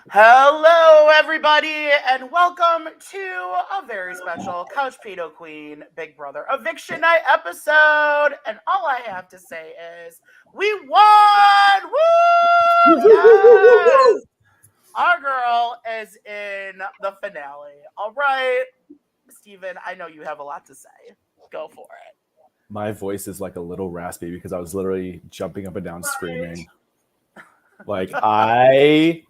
Hello, everybody, and welcome to a very special Couch Potato Queen Big Brother Eviction Night episode. And all I have to say is, we won! Woo! Yes! Our girl is in the finale. All right, Steven, I know you have a lot to say. Go for it. My voice is like a little raspy because I was literally jumping up and down screaming. Like, I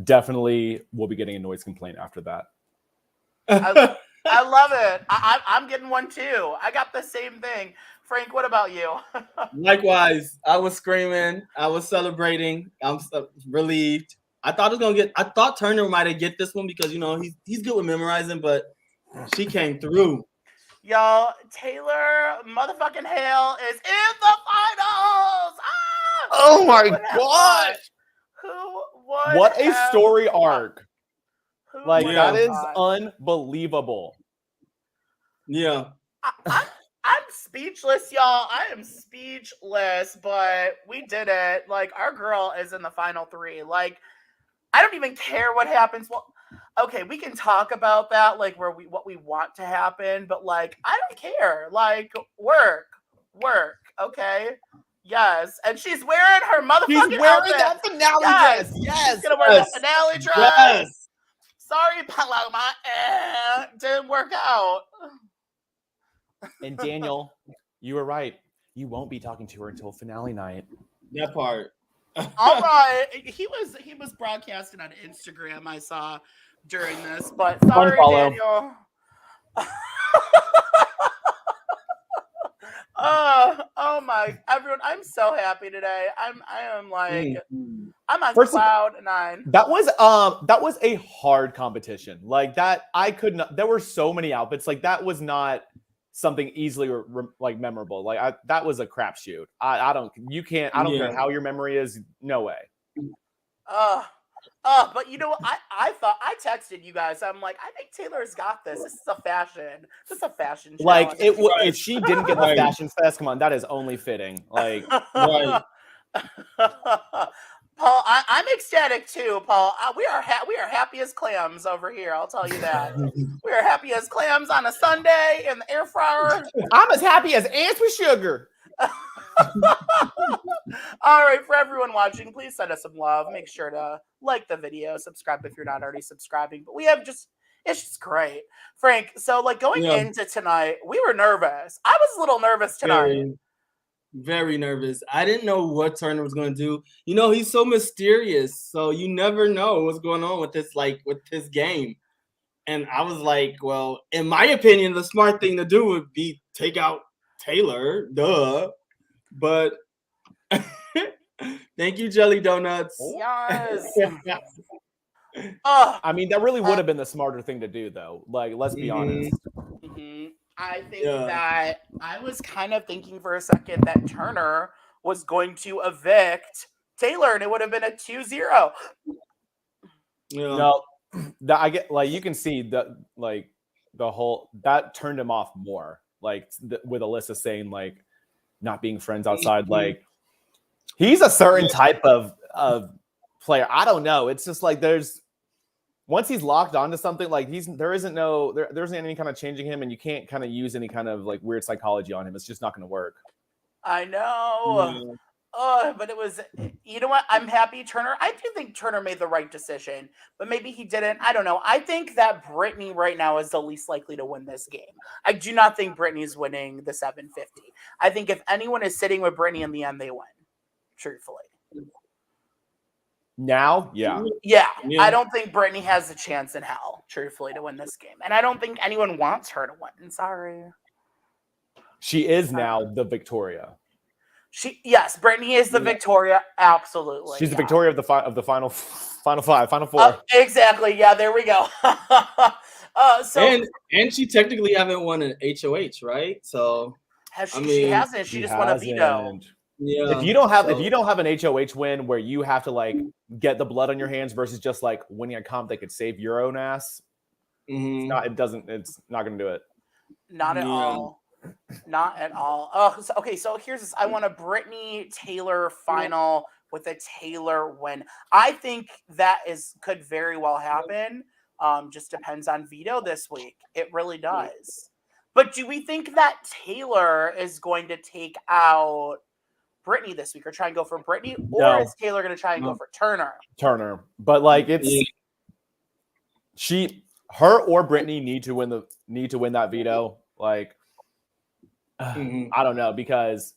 definitely will be getting a noise complaint after that. I love it. I'm getting one too. I got the same thing. Frank, what about you? Likewise, I was screaming. I was celebrating. I'm relieved. I thought Turner might get this one because he's good with memorizing, but she came through. Y'all, Taylor motherfucking Hale is in the finals. Oh my gosh! Who would? What a story arc! Like, that is unbelievable. Yeah. I'm speechless, y'all. I am speechless, but we did it. Like, our girl is in the final three. Like, I don't even care what happens. Well, okay, we can talk about that, like what we want to happen, but like, I don't care. Like, work, okay. Yes, and she's wearing her motherfucking outfit. That finale dress. Yes, she's gonna wear the finale dress. Yes. Sorry, Paloma, didn't work out. And Daniel, you were right. You won't be talking to her until finale night. That part. All right, he was broadcasting on Instagram. I saw during this, but sorry, Daniel. Oh my, everyone! I'm so happy today. I'm on cloud nine. That was a hard competition. Like that, I could not. There were so many outfits. Like that was not something easily memorable. Like that was a crapshoot. I don't care how your memory is. No way. But you know what? I thought I texted you guys. I'm like, I think Taylor's got this. This is a fashion. Like if she didn't get the fashion fest, come on, that is only fitting. Like, right. Paul, I'm ecstatic too, Paul. We are happy as clams over here. I'll tell you that. We are happy as clams on a Sunday in the air fryer. I'm as happy as ants with sugar. All right, for everyone watching, please send us some love. Make sure to like the video, subscribe if you're not already subscribing. But it's just great. Frank, so like going into tonight, we were nervous. I was a little nervous tonight. Very, very nervous. I didn't know what Turner was going to do. He's so mysterious, so you never know what's going on with this game. And I was like, well, in my opinion, the smart thing to do would be take out Taylor, duh. But thank you, Jelly Donuts. Yes. I mean, that really would have been the smarter thing to do, though. Like, let's be honest. I think that I was kind of thinking for a second that Turner was going to evict Taylor, and it would have been a 2-0. No, I get you can see that the whole that turned him off more. With Alyssa saying not being friends outside, he's a certain type of player. I don't know. It's just once he's locked onto something, there isn't any kind of changing him, and you can't kind of use any kind of weird psychology on him. It's just not going to work. I know. But it was, you know what? I'm happy I do think Turner made the right decision, but maybe he didn't. I don't know. I think that Brittany right now is the least likely to win this game. I do not think Brittany's winning the 750. I think if anyone is sitting with Brittany in the end, they win. Truthfully. Now, yeah. I don't think Brittany has a chance in hell, truthfully, to win this game. And I don't think anyone wants her to win. Sorry. She is now the Victoria. Brittany is the Victoria. Absolutely. She's the Victoria of the final four. Exactly. Yeah, there we go. And she technically haven't won an HOH, right? So she hasn't. She just won a veto. Yeah. If you don't have an HOH win where you have to get the blood on your hands versus just winning a comp that could save your own ass, it's not going to do it. Not at all. Not at all. So here's this. I want a Brittany Taylor final with a Taylor win. I think that could very well happen. Just depends on veto this week. It really does. But do we think that Taylor is going to take out Brittany this week, or try and go for Brittany, or is Taylor going to try and go for Turner? Turner, but like her or Brittany need to win that veto. Like, I don't know, because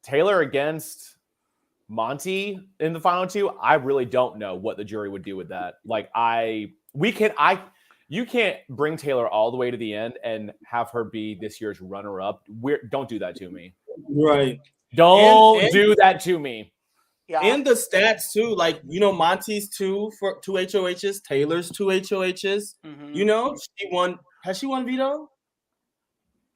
Taylor against Monty in the final two, I really don't know what the jury would do with that. Like, you can't bring Taylor all the way to the end and have her be this year's runner-up. Don't do that to me. Right. Don't do that to me. Yeah. And the stats too, like, you know, Monty's two HOHs, Taylor's 2 HOHs. Mm-hmm. You know, she won. Has she won veto?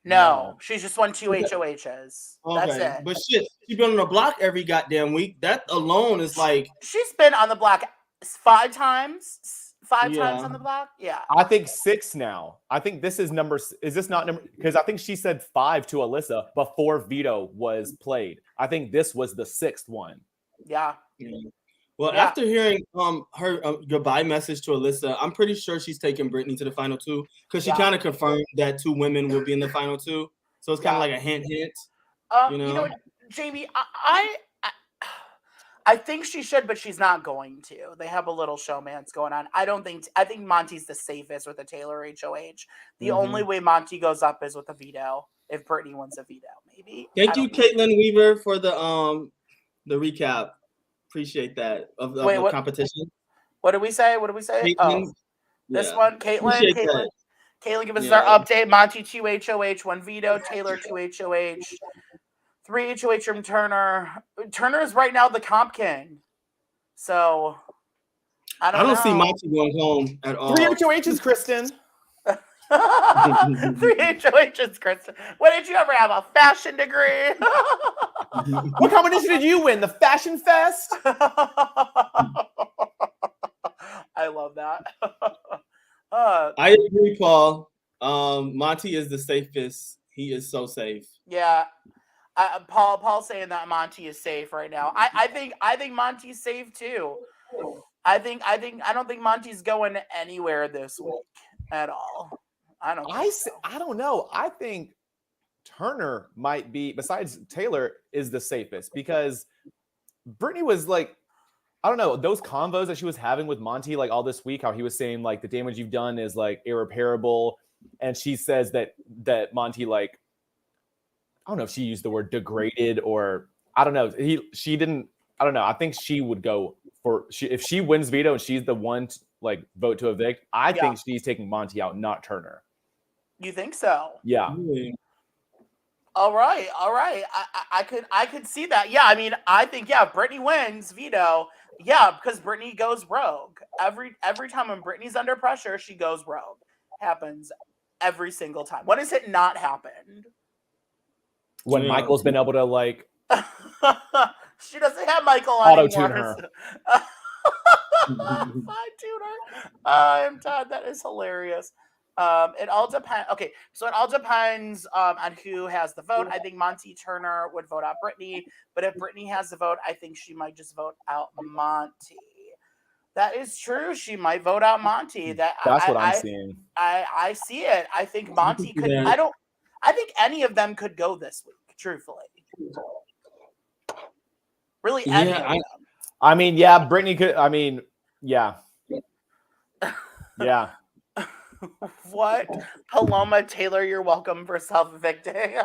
No, she's just won 2 HOHs. Okay. That's it. But shit, she's been on the block every goddamn week. That alone is like, she's been on the block 5 times. 5 times on the block. Yeah. I think 6 now. I think this is number. Is this not number? Because I think she said 5 to Alyssa before veto was played. I think this was the 6th one. Yeah. Well, after hearing her goodbye message to Alyssa, I'm pretty sure she's taking Brittany to the final two, because she kind of confirmed that 2 women will be in the final 2. So it's kind of like a hint. You know, Jamie, I think she should, but she's not going to. They have a little showmance going on. I think Monty's the safest with a Taylor HOH. The only way Monty goes up is with a veto. If Brittany wins a veto, maybe. Thank you, Caitlin Weaver, for the recap. Appreciate that of the competition. What did we say? Caitlin, this one, Caitlin. Caitlin, give us our update. Monty 2 HOH, 1 veto. Taylor 2 HOH. 3 HOH from Turner. Turner is right now the comp king. So, I don't see Monty going home at all. 3 HOHs, Kristen. 3 HOHs, Kristen. What did you ever have? A fashion degree? What competition did you win? The Fashion Fest? I love that. I agree, Paul. Monty is the safest. He is so safe. Yeah. Paul saying that Monty is safe right now. I think Monty's safe too. I don't think Monty's going anywhere this week at all. I don't know. I think Turner might be, besides Taylor, is the safest, because Brittany was like, I don't know, those convos that she was having with Monty like all this week, how he was saying like the damage you've done is like irreparable, and she says that Monty, like, I don't know if she used the word degraded, or I don't know. She didn't. I don't know. I think she would go for if she wins veto and she's the one to, like, vote to evict. I think she's taking Monty out, not Turner. You think so? Yeah. All right. I could see that. Yeah. I mean, I think Brittany wins veto. Yeah, because Brittany goes rogue every time when Brittany's under pressure, she goes rogue. Happens every single time. When has it not happened? When Michael's been able to, like, she doesn't have Michael auto-tune her. Fine-tune her. I'm Todd. That is hilarious. It all depends. Okay, so it all depends on who has the vote. I think Monty Turner would vote out Brittany, but if Brittany has the vote, I think she might just vote out Monty. That is true. She might vote out Monty. That's what I'm seeing. I see it. I think Monty could. I think any of them could go this week, truthfully. Really, any of them. I mean, Brittany could. I mean, yeah. What? Paloma Taylor, you're welcome for self-evicting.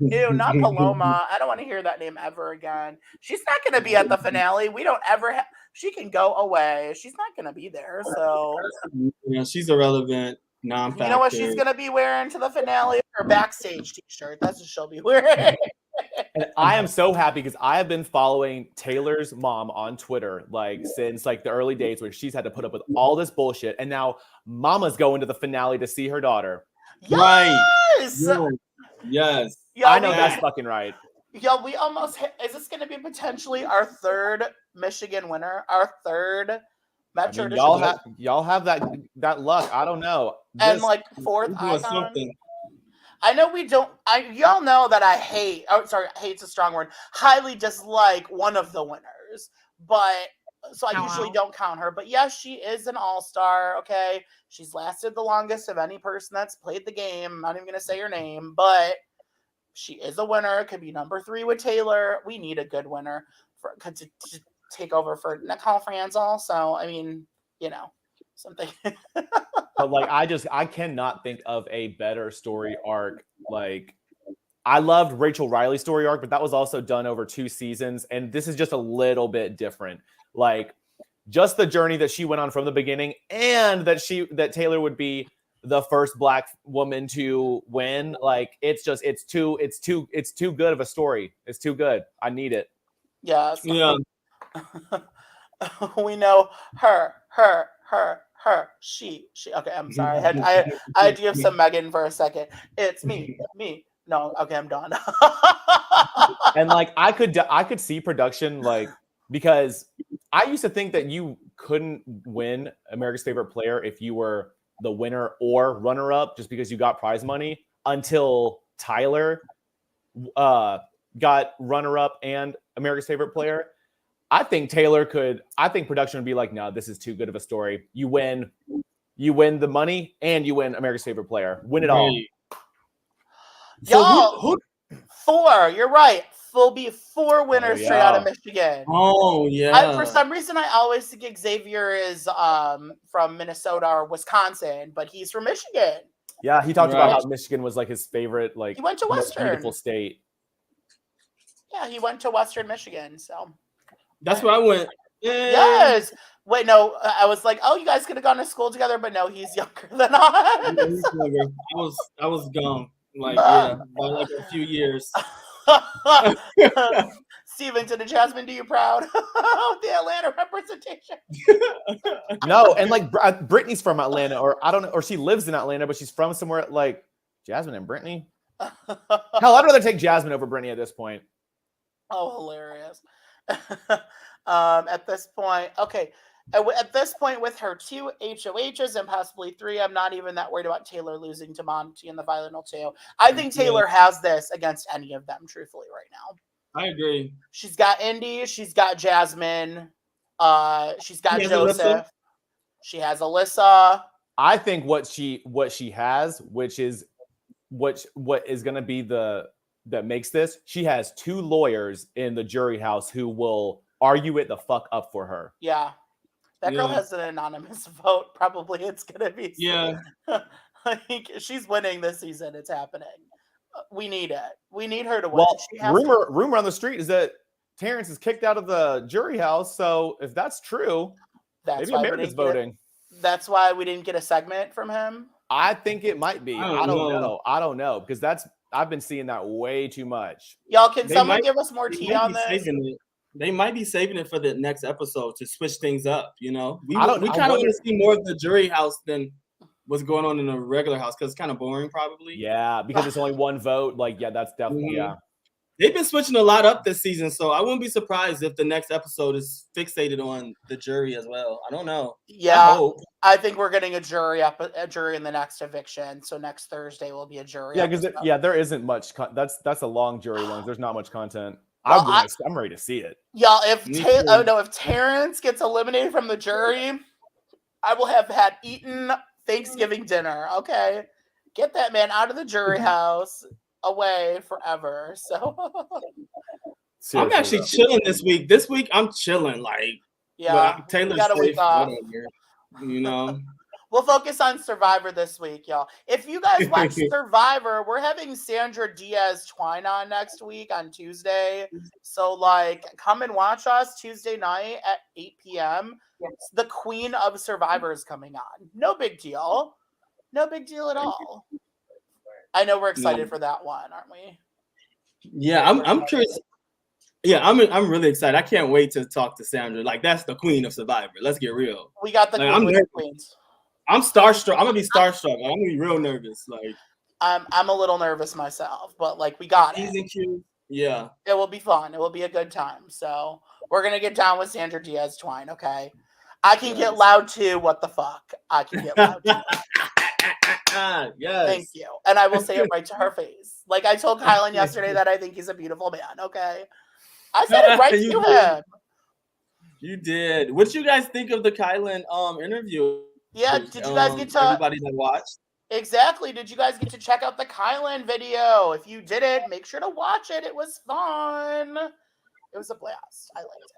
Ew, not Paloma. I don't want to hear that name ever again. She's not going to be at the finale. We don't ever have. She can go away. She's not going to be there. So, yeah, she's irrelevant. Non-factor. You know what she's going to be wearing to the finale? Her backstage t-shirt. That's what she'll be wearing. And I am so happy because I have been following Taylor's mom on Twitter like since like the early days where she's had to put up with all this bullshit, and now Mama's going to the finale to see her daughter. Yes! Right. Yes. Yo, I know that's fucking right. Yo, we almost hit. Is this going to be potentially our 3rd Michigan winner? Our 3rd Metro. I mean, y'all have that luck. I don't know. And like 4th icon. I know we don't. Y'all know that I hate. Oh, sorry, hate's a strong word. Highly dislike one of the winners, but so I usually don't count her. But yes, she is an all-star. Okay, she's lasted the longest of any person that's played the game. I'm not even gonna say her name, but she is a winner. Could be number 3 with Taylor. We need a good winner to take over for Nicole Franzel. So I mean, something. But like, I cannot think of a better story arc. Like, I loved Rachel Riley's story arc, but that was also done over 2 seasons, and this is just a little bit different. Like, just the journey that she went on from the beginning, and that Taylor would be the first Black woman to win. Like, it's too good of a story. It's too good. I need it. Yeah. Yeah. We know her, she. Okay, I'm sorry. I had to give some Megan for a second. It's me. No, okay, I'm done. And like, I could see production, like, because I used to think that you couldn't win America's Favorite Player if you were the winner or runner-up, just because you got prize money, until Tyler got runner-up and America's Favorite Player. I think production would be like, no, this is too good of a story. You win the money and you win America's Favorite Player. Win it all. Y'all, so 4. You're right. There'll be 4 winners straight out of Michigan. Oh yeah. For some reason, I always think Xavier is from Minnesota or Wisconsin, but he's from Michigan. Yeah, he talked about how Michigan was like his favorite, like, he went to Western, beautiful state. Yeah, he went to Western Michigan, so that's where I went. Yes. Wait, no, I was like, oh, you guys could have gone to school together, but no, he's younger than us. I was gone. Like, by like a few years. Steven, to the Jasmine, do you proud of the Atlanta representation? No, and like, Brittany's from Atlanta, or I don't know, or she lives in Atlanta, but she's from somewhere like Jasmine and Brittany. Hell, I'd rather take Jasmine over Brittany at this point. Oh, hilarious. At this point, okay. At this point, with her 2 HOHs and possibly 3, I'm not even that worried about Taylor losing to Monty in the final 2. I think Taylor has this against any of them, truthfully, right now. I agree. She's got Indy. She's got Jasmine. She's got Joseph. Alyssa. She has Alyssa. I think what she has, which is what is going to be that makes this, she has 2 lawyers in the jury house who will argue it the fuck up for her. Yeah. That girl has an anonymous vote. Probably it's going to be. Yeah. Like, she's winning this season. It's happening. We need it. We need her to win. Well, rumor on the street is that Terrence is kicked out of the jury house. So if that's true, maybe America's voting. That's why we didn't get a segment from him. I think it might be. I don't know, because I've been seeing that way too much. Y'all, can someone give us more tea on this? They might be saving it for the next episode to switch things up. We kind of want to see more of the jury house than what's going on in the regular house, because it's kind of boring, probably. Yeah, because it's only one vote. Like, yeah, that's definitely They've been switching a lot up this season, so I wouldn't be surprised if the next episode is fixated on the jury as well. I don't know. Yeah, I think we're getting a jury in the next eviction. So next Thursday will be a jury. Yeah, because there isn't much. That's a long jury one. There's not much content. Well, I'm ready to see it. Y'all, if Terrence gets eliminated from the jury, I will have had eaten Thanksgiving dinner. Okay, get that man out of the jury house, away forever. So I'm actually chilling this week. This week I'm chilling. Like, Taylor's got a week off. We'll focus on Survivor this week, y'all. If you guys watch Survivor, we're having Sandra Diaz Twine on next week on Tuesday. So, like, come and watch us Tuesday night at 8 p.m. Yes. The Queen of Survivor is coming on. No big deal. No big deal at all. I know we're excited for that one, aren't we? Yeah, I'm curious. Yeah, I'm really excited. I can't wait to talk to Sandra. Like, that's the Queen of Survivor. Let's get real. We got the Queens. I'm starstruck. I'm gonna be starstruck. I'm gonna be real nervous. Like, I'm a little nervous myself, but like, we got it. Yeah, it will be fun. It will be a good time. So we're gonna get down with Sandra Diaz Twine. Okay, I can get loud too. What the fuck? I can get loud too. Yes. Thank you. And I will say it right to her face. Like I told Kylan yesterday that I think he's a beautiful man. Okay. I said it right You to did. him. You did. What you guys think of the Kylan interview? Yeah, did you guys get to everybody that watched? Exactly. Did you guys get to check out the Kylan video? If you didn't, make sure to watch it. It was fun. It was a blast. I liked it.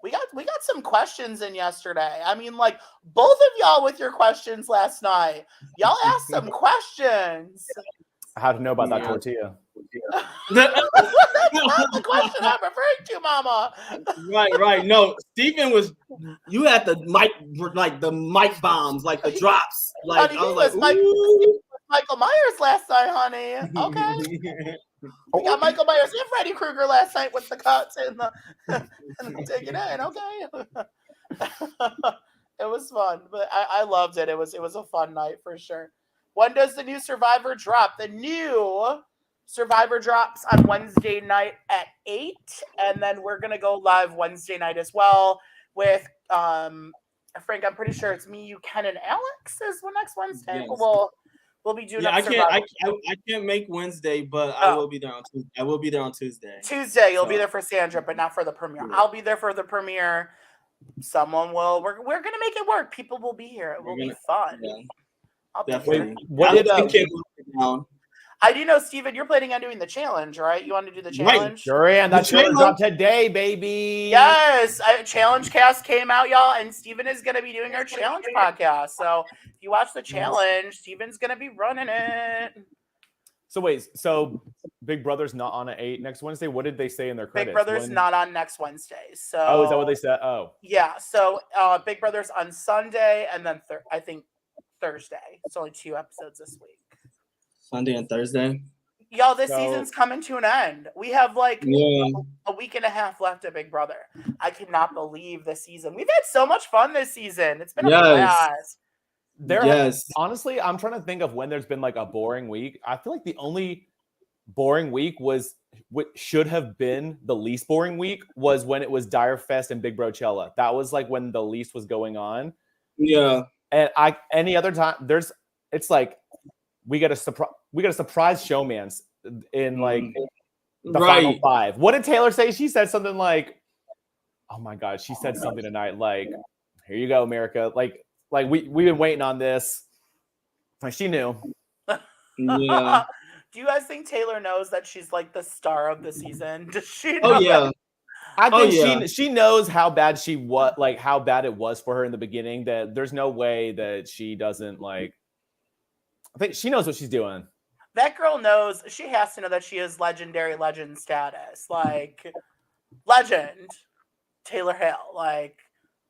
We got some questions in yesterday. I mean, like both of y'all with your questions last night. Y'all asked some questions. How to know about that tortilla? That's not the question I'm referring to, Mama. Right. No, Steven was. You had the mic, like the mic bombs, like the drops. Like Honey, I was like, Michael Myers last night, honey. Okay. We got Michael Myers and Freddy Krueger last night with the cuts and the take it in. Okay. It was fun, but I loved it. It was a fun night for sure. When does the new Survivor drop? The new Survivor drops on Wednesday night at 8, and then we're gonna go live Wednesday night as well with Frank. I'm pretty sure it's me, you, Ken, and Alex is next Wednesday. Yes. We'll be doing. Yeah, I can't make Wednesday, but I will be there on Tuesday. I will be there on Tuesday. Tuesday, you'll be there for Sandra, but not for the premiere. Yeah. I'll be there for the premiere. Someone will. We're gonna make it work. People will be here. It will be fun. Yeah. I'll be definitely. What did I do know, Steven, you're planning on doing the challenge, right? You want to do the challenge? Right. Sure am. That challenge dropped today, baby. Yes. Challenge cast came out, y'all, and Steven is going to be doing our challenge podcast. So if you watch the challenge, Steven's going to be running it. So wait, so Big Brother's not on at 8 next Wednesday? What did they say in their credits? Big Brother's not on next Wednesday. So is that what they said? Oh. Yeah. So Big Brother's on Sunday, and then I think Thursday. It's only 2 episodes this week. Sunday and Thursday. Y'all, this season's coming to an end. We have like a week and a half left of Big Brother. I cannot believe this season. We've had so much fun this season. It's been a blast. Honestly, I'm trying to think of when there's been like a boring week. I feel like the only boring week was what should have been the least boring week was when it was Dire Fest and Big Brochella. That was like when the least was going on. Yeah. And any other time it's like we got a surprise showmans in like the final 5. What did Taylor say? She said something like, "Oh my God," she said something tonight like, "Here you go, America." Like we've been waiting on this. Like she knew. Yeah. Do you guys think Taylor knows that she's like the star of the season? Does she know? Oh yeah. I think she knows how bad how bad it was for her in the beginning, that there's no way that she doesn't like. I think she knows what she's doing. That girl knows. She has to know that she is legendary legend status. Like, legend. Taylor Hale. Like,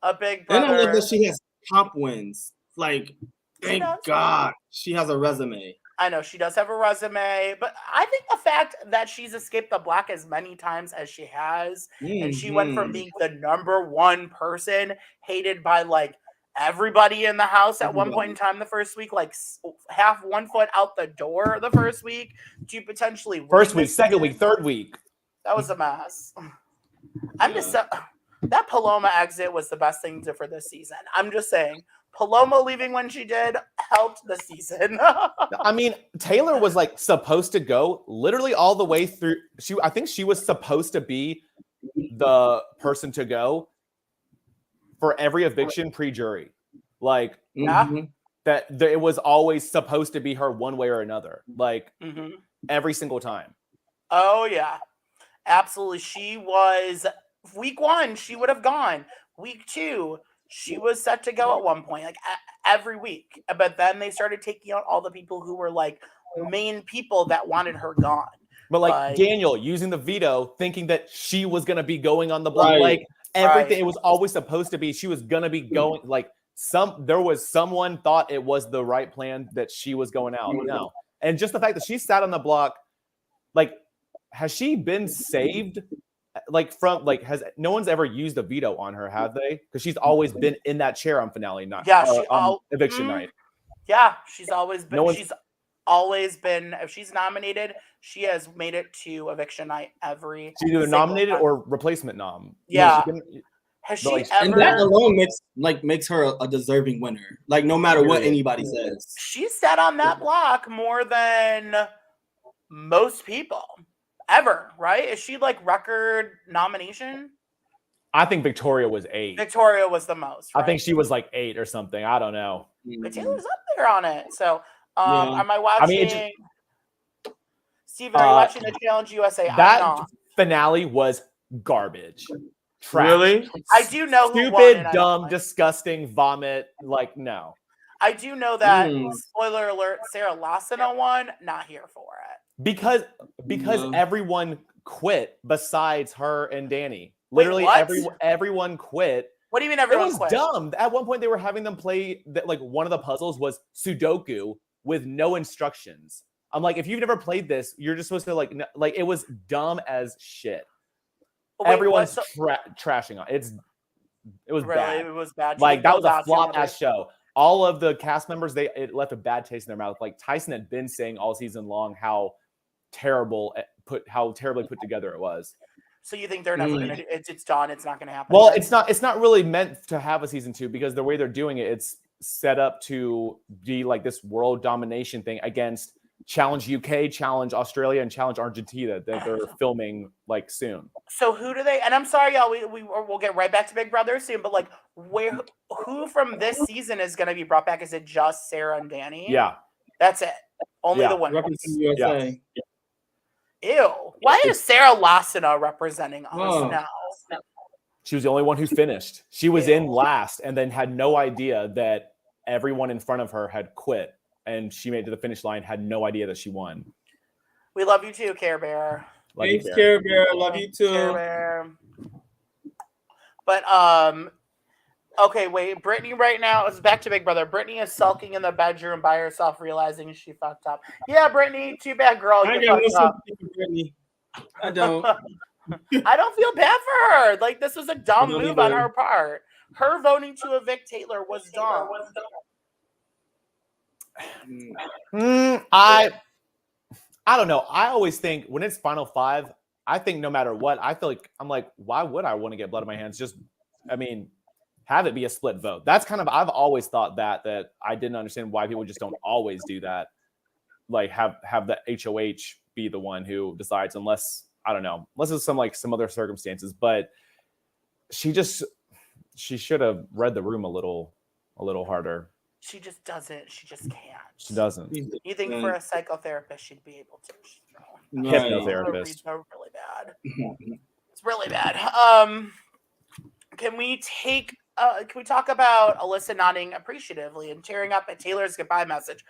a Big Brother. And I love that she has top wins. Like, thank God she has a resume. I know she does have a resume, but I think the fact that she's escaped the block as many times as she has, and she went from being the #1 person hated by like everybody in the house at one point in time the first week, like half 1 foot out the door the first week, to potentially first week, second week, third week. That was a mess. I'm just that Paloma exit was the best thing for this season. I'm just saying. Paloma leaving when she did helped the season. I mean, Taylor was like supposed to go literally all the way through. I think she was supposed to be the person to go for every eviction pre-jury. Like that it was always supposed to be her one way or another. Like every single time. Oh yeah. Absolutely. She was week 1, she would have gone. Week 2, she was set to go at one point, like every week. But then they started taking out all the people who were like main people that wanted her gone. But like Daniel using the veto, thinking that she was going to be going on the block. Like everything, it was always supposed to be, she was going to be going. Like there was someone thought it was the right plan that she was going out. No. And just the fact that she sat on the block, like, has she been saved? Like has no one's ever used a veto on her, have they? Because she's always been in that chair on finale night. Yeah, eviction night. Yeah, she's always been. She's always been. If she's nominated, she has made it to eviction night every. She's either nominated or replacement nom. Yeah. Has But, she like, ever? And that alone makes her a deserving winner. Like no matter what anybody says. She's sat on that block more than most people ever, right? Is she like record nomination? I think Victoria was 8. Victoria was the most, right? I think she was like 8 or something. I don't know. But Taylor's up there on it. So, Yeah. am I watching? Steven, are you watching the Challenge USA? That finale was garbage. Trash. Really? I do know who won, stupid, dumb, disgusting, vomit. Like, no. I do know that. Spoiler alert: Sarah Lassina won. Not here for it because everyone quit besides her and Danny. Wait, Literally, what? everyone quit. What do you mean everyone quit? It was dumb. At one point, they were having them play that. Like, one of the puzzles was Sudoku with no instructions. I'm like, if you've never played this, you're just supposed to like it was dumb as shit. Wait, Everyone's trashing on it. It was really bad. It was bad. Like, that was a flop ass show. All of the cast members, it left a bad taste in their mouth. Like, Tyson had been saying all season long how terribly put together it was. So you think they're never gonna do it's done, it's not gonna happen? Well, it's not really meant to have a season 2 because the way they're doing it, it's set up to be like this world domination thing against Challenge UK, Challenge Australia, and Challenge Argentina that they're filming like soon. So who do they? And I'm sorry, y'all. We'll get right back to Big Brother soon. But like, who from this season is going to be brought back? Is it just Sarah and Danny? Yeah, that's it. Only the winners. USA. Ew. Why is Sarah Lassina representing us now? She was the only one who finished. She was in last and then had no idea that everyone in front of her had quit. And she made it to the finish line, had no idea that she won. We love you too, Care Bear. Thanks, Care Bear. Love you too. Care Bear. But okay, wait. Brittany right now is back to Big Brother. Brittany is sulking in the bedroom by herself, realizing she fucked up. Yeah, Brittany, too bad, girl. You fucked up. Brittany. I don't. I don't feel bad for her. Like, this was a dumb move on her part. Her voting to evict Taylor was dumb. I don't know. I always think when it's Final 5, I think no matter what, I feel like I'm like, why would I want to get blood on my hands? Just, I mean, have it be a split vote. That's kind of, I've always thought that I didn't understand why people just don't always do that. Like have the HOH be the one who decides, unless I don't know, unless it's some other circumstances. But she should have read the room a little harder. She just doesn't. She just can't. She doesn't. You think for a psychotherapist she'd be able to? Hypnotherapist. Really bad. It's really bad. Can we talk about Alyssa nodding appreciatively and tearing up at Taylor's goodbye message?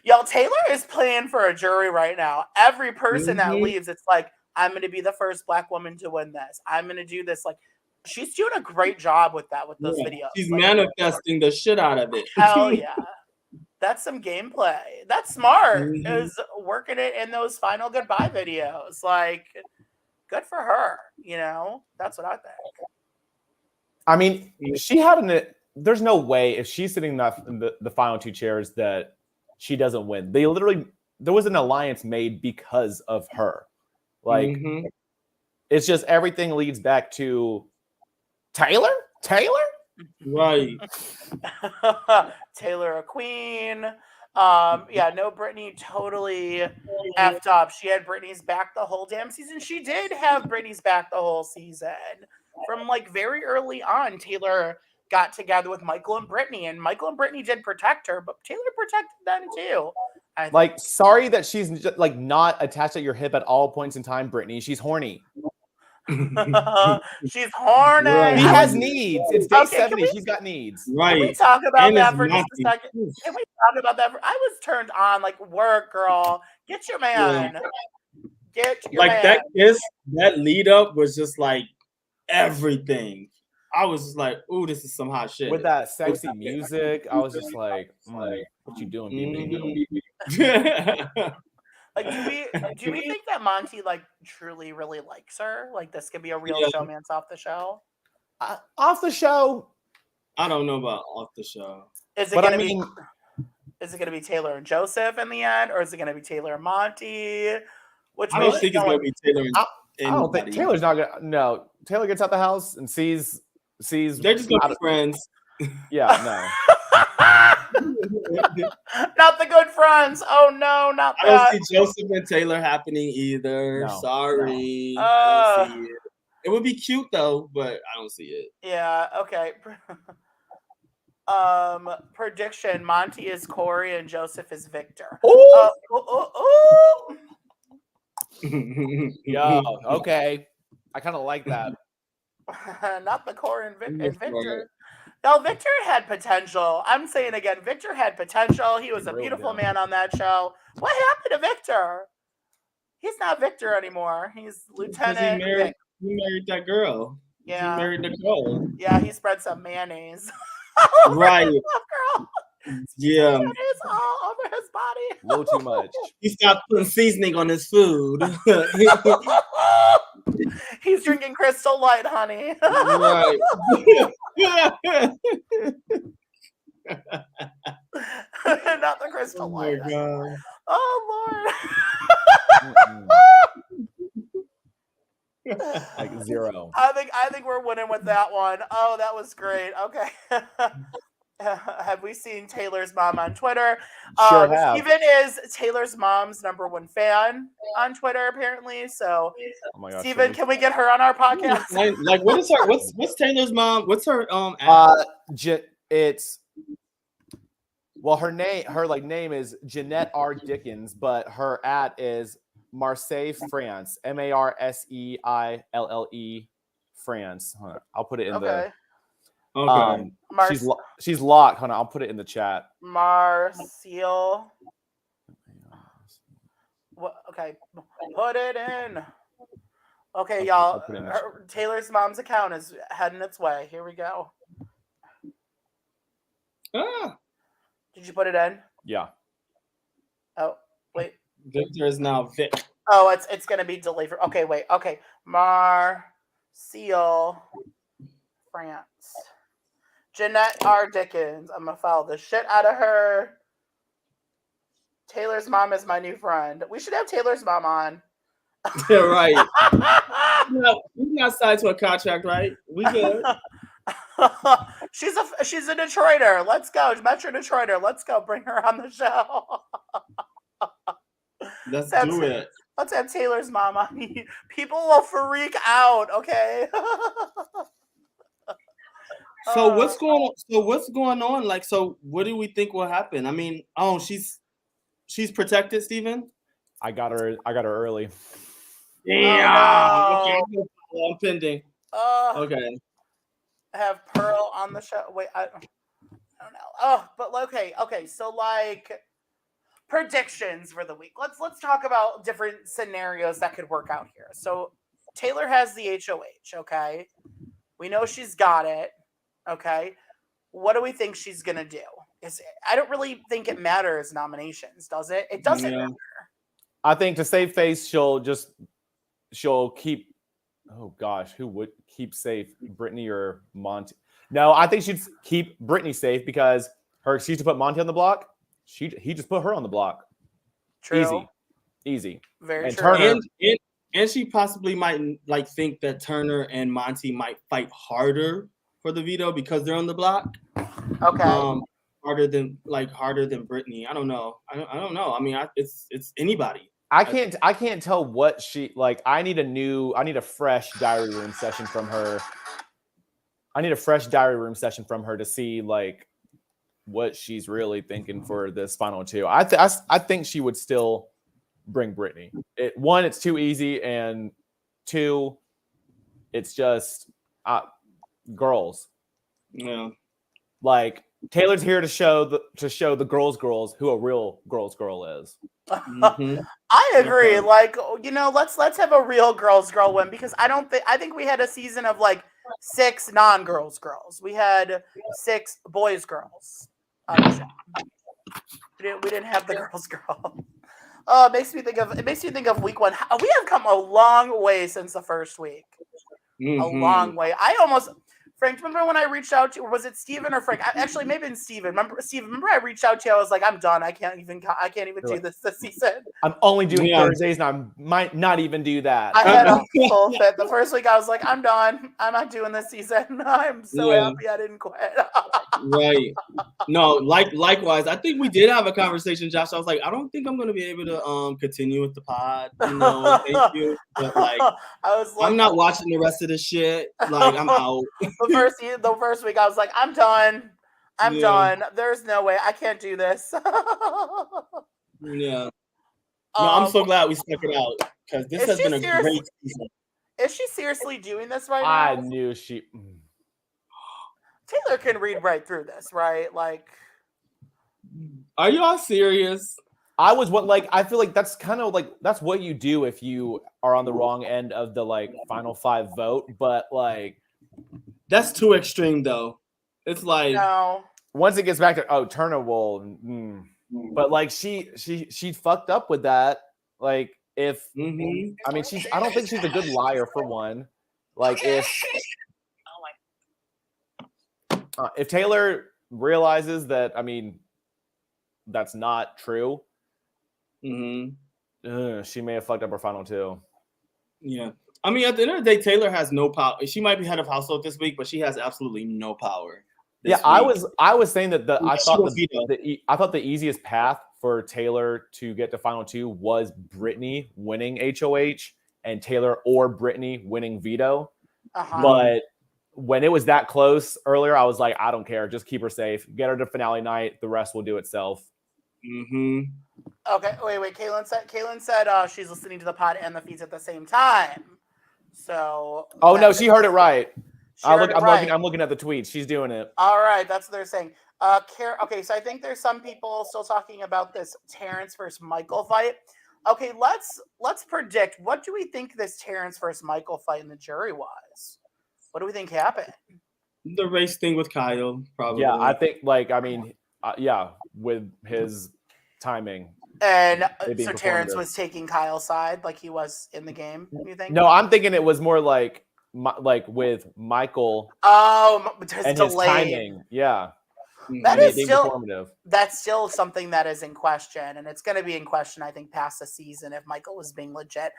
Y'all, Taylor is playing for a jury right now. Every person that leaves, it's like, I'm going to be the first Black woman to win this. I'm going to do this. Like, she's doing a great job with those videos. She's manifesting the shit out of it. Hell yeah. That's some gameplay. That's smart. Is working it in those final goodbye videos. Like, good for her. That's what I think. I mean, there's no way if she's sitting in the final 2 chairs that she doesn't win. There was an alliance made because of her. Like, it's just everything leads back to Taylor? Right. Taylor a queen. No, Brittany totally effed up. She had Brittany's back the whole damn season. She did have Brittany's back the whole season. From like very early on, Taylor got together with Michael and Brittany, and Michael and Brittany did protect her, but Taylor protected them too. Like, sorry that she's just, like, not attached at your hip at all points in time, Brittany. She's horny. She's horny. He has needs. It's day 70. She's got needs. Right. Can we talk about that for just a second? Can we talk about that? I was turned on. Like, work, girl. Get your man. Yeah. Get your man. That kiss, that lead up was just like everything. I was just like, ooh, this is some hot shit. With that sexy music, I was just like, what you doing, baby? Like, do we think that Monty like truly really likes her? Like, this could be a real showmance off the show. Off the show, I don't know about off the show. Is it gonna be Taylor and Joseph in the end, or is it gonna be Taylor and Monty? I don't think it's gonna be Taylor. I don't think Taylor's not gonna. No, Taylor gets out the house and sees sees. They're just gonna be friends. Yeah, no. Not the good friends. Oh no, not I don't that. see Joseph and Taylor happening either. No, Sorry. no. I don't see it. It would be cute though, but I don't see it. Yeah, okay. Prediction: Monty is Corey and Joseph is Victor. Yeah, okay. I kind of like that. Not the Corey and Victor. No, Victor had potential. I'm saying again, Victor had potential. He was a beautiful man on that show. What happened to Victor? He's not Victor anymore. He's Lieutenant. He married that girl. Yeah. He married Nicole. Yeah, he spread some mayonnaise. Right. Girl. Yeah. Mayonnaise all over his body. A little too much. He stopped putting seasoning on his food. He's drinking Crystal Light, honey. Right. Not the Crystal Light. My God. Oh Lord. Like 0. I think we're winning with that one. Oh, that was great. Okay. Have we seen Taylor's mom on Twitter? Sure have. Steven is Taylor's mom's #1 fan on Twitter, apparently. So, oh my gosh, Steven, can we get her on our podcast? Like, what is her? What's Taylor's mom? What's her it's her name is Jeanette R. Dickens, but her @ is Marseille, France. MARSEILLE France. Hold on, I'll put it in the. Okay. She's locked. Hold on, I'll put it in the chat. Marseille. What? Okay, put it in. Okay, y'all. Taylor's mom's account is heading its way. Here we go. Did you put it in? Yeah. Oh, wait. Victor is now Vic. Oh, it's gonna be delayed for. Okay, wait. Okay, Marseille, France. Jeanette R. Dickens. I'm gonna follow the shit out of her. Taylor's mom is my new friend. We should have Taylor's mom on. Yeah, right. We're not signed to a contract, right? We good. She's a Detroiter. Let's go, Metro Detroiter. Let's go. Bring her on the show. Let's do it. Let's have Taylor's mom on. People will freak out. Okay. So what's going on? So what's going on? Like, so what do we think will happen? I mean, she's protected, Steven? I got her early. Yeah. Oh, no. Okay, I'm pending. Okay. Have Pearl on the show. Wait, I don't know. Oh, but okay. So like predictions for the week. Let's talk about different scenarios that could work out here. So Taylor has the HOH. Okay, we know she's got it. Okay, what do we think she's gonna do? I don't really think it matters nominations, does it? It doesn't matter. I think to save face, she'll keep. Oh gosh, who would keep safe, Brittany or Monty? No, I think she'd keep Brittany safe because her excuse to put Monty on the block, he just put her on the block. True. Easy. Very and true. Turner, and she possibly might like think that Turner and Monty might fight harder for the veto because they're on the block. Okay. Harder than Brittany. I don't know. I don't know. I mean, it's anybody. I can't tell what she like. I need a fresh diary room session from her. I need a fresh diary room session from her to see like what she's really thinking for this final two. I think she would still bring Brittany. One, it's too easy, and two, it's just girls. Yeah. Like Taylor's here to show the girls who a real girl is. Mm-hmm. I agree. Like, let's have a real girls win because I think we had a season of like 6 non-girls. We had 6 boys girls on the show. We didn't have the girls. Oh, it makes me think of week 1. We have come a long way since the first week. Mm-hmm. A long way. Frank, remember when I reached out to you, or was it Steven or Frank? Actually, maybe it's Steven. Remember I reached out to you, I was like, I'm done. I can't even do this season. I'm only doing Thursdays, and I might not even do that. I had a full fit. The first week I was like, I'm done. I'm not doing this season. I'm so happy I didn't quit. Right. No, likewise. I think we did have a conversation, Josh. I was like, I don't think I'm gonna be able to continue with the pod. Thank you. But like, I'm not watching the rest of the shit. Like, I'm out. the first week I was like, I'm done. I'm done. There's no way. I can't do this. Yeah. No, I'm so glad we stuck it out because this has been a great season. Is she seriously doing this right now? I knew she. Taylor can read right through this, right? Like, are y'all serious? I feel like that's kind of like that's what you do if you are on the wrong end of the like final 5 vote, but like that's too extreme though. It's like once it gets back to Turner will, but like she fucked up with that. Like if I mean I don't think she's a good liar for one. Like if Taylor realizes that, I mean, that's not true, she may have fucked up her final 2. Yeah. I mean, at the end of the day, Taylor has no power. She might be head of household this week, but she has absolutely no power. Yeah, week. I was saying that I thought the easiest path for Taylor to get to final 2 was Brittany winning HOH and Taylor or Brittany winning veto. But when it was that close earlier, I was like, I don't care. Just keep her safe. Get her to finale night. The rest will do itself. Okay, wait. Kaylin said she's listening to the pod and the feeds at the same time. So. Oh no, she heard it right. I'm looking at the tweets. She's doing it. All right, that's what they're saying. Okay, so I think there's some people still talking about this Terrence versus Michael fight. Okay, let's predict. What do we think this Terrence versus Michael fight in the jury was? What do we think happened? The race thing with Kyle, probably. Yeah, I think with his timing. And so Terrence was taking Kyle's side like he was in the game, you think? No, I'm thinking it was more like with Michael. His delay. Timing. Yeah. That's still something that is in question, and it's going to be in question, I think, past the season if Michael was being legit.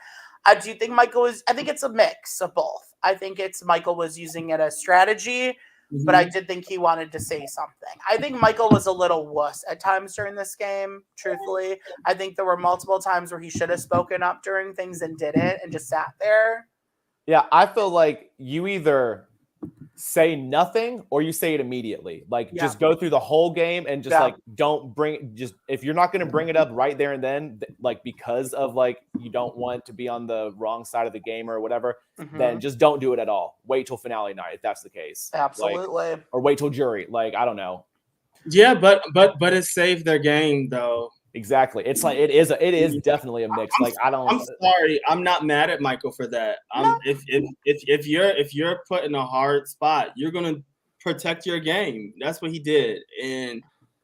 I do think I think it's a mix of both. I think Michael was using it as strategy, but I did think he wanted to say something. I think Michael was a little wuss at times during this game, truthfully. I think there were multiple times where he should have spoken up during things and didn't and just sat there. Yeah, I feel like you either say nothing or you say it immediately. Just go through the whole game and just don't bring if you're not going to bring it up right there and then because of you don't want to be on the wrong side of the game or whatever, then just don't do it at all. Wait till finale night if that's the case. Absolutely. Or wait till jury. I don't know. Yeah, but it saved their game though. Exactly. It's it is definitely a mix. I'm sorry. I'm not mad at Michael for that. If you're put in a hard spot, you're gonna protect your game. That's what he did, and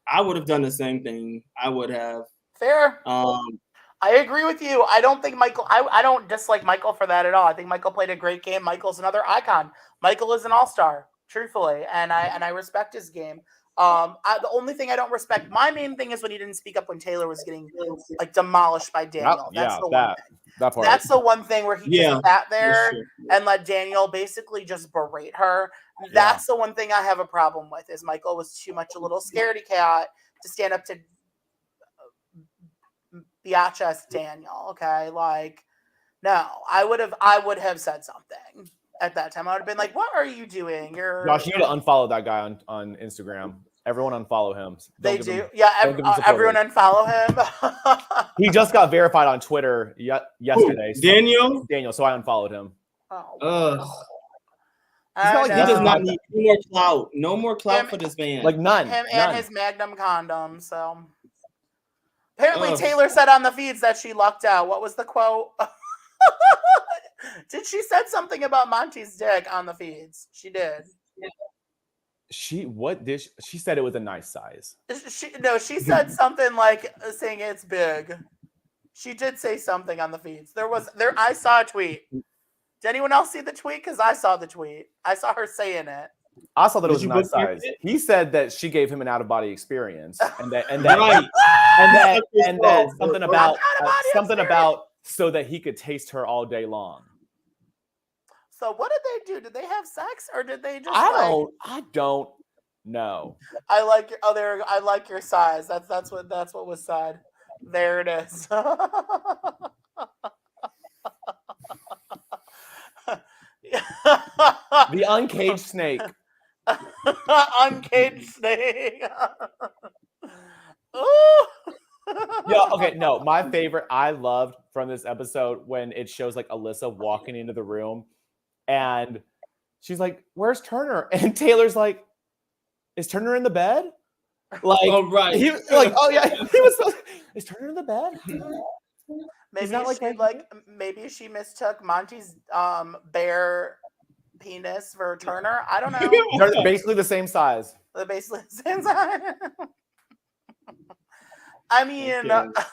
I would have done the same thing. I would have. Fair. I agree with you. I don't think Michael. I don't dislike Michael for that at all. I think Michael played a great game. Michael's another icon. Michael is an all-star, truthfully, and I respect his game. The only thing I don't respect, my main thing is when he didn't speak up when Taylor was getting demolished by Daniel. That's the one thing. That's the one thing where he just sat there and let Daniel basically just berate her. That's the one thing I have a problem with is Michael was too much a little scaredy cat to stand up to Biatch's Daniel. Okay, no, I would have said something at that time. I would have been like, "What are you doing? Josh, you need to unfollow that guy on Instagram. Everyone unfollow him. Everyone unfollow him. He just got verified on Twitter yesterday. Daniel. So I unfollowed him. He does not need any more clout. No more clout for this man. None. Him and his Magnum condom. So apparently Taylor said on the feeds that she lucked out. What was the quote? Did she said something about Monty's dick on the feeds? She did. She said it was a nice size. She said something saying it's big. She did say something on the feeds. I saw a tweet. Did anyone else see the tweet? Because I saw the tweet. I saw her saying it. I saw that it Did was a you nice bookmark size. it? He said that she gave him an out of body experience, and that Right. something Or- about Out-of-body something experience. about so that he could taste her all day long. So what did they do? Did they have sex or did they just I don't know. I like your I like your size. That's what was said. There it is. The uncaged snake. Uncaged snake. Ooh. Yeah, okay, no, my favorite I loved from this episode when it shows like Alyssa walking into the room and she's like, "Where's Turner?" And Taylor's like, "Is Turner in the bed?" Like, Oh, right. he was like, "Oh yeah," he was. Is Turner in the bed? Maybe not like she right maybe she mistook Monty's bare penis for Turner. I don't know. They're basically the same size. They're basically the same size. I mean, Okay.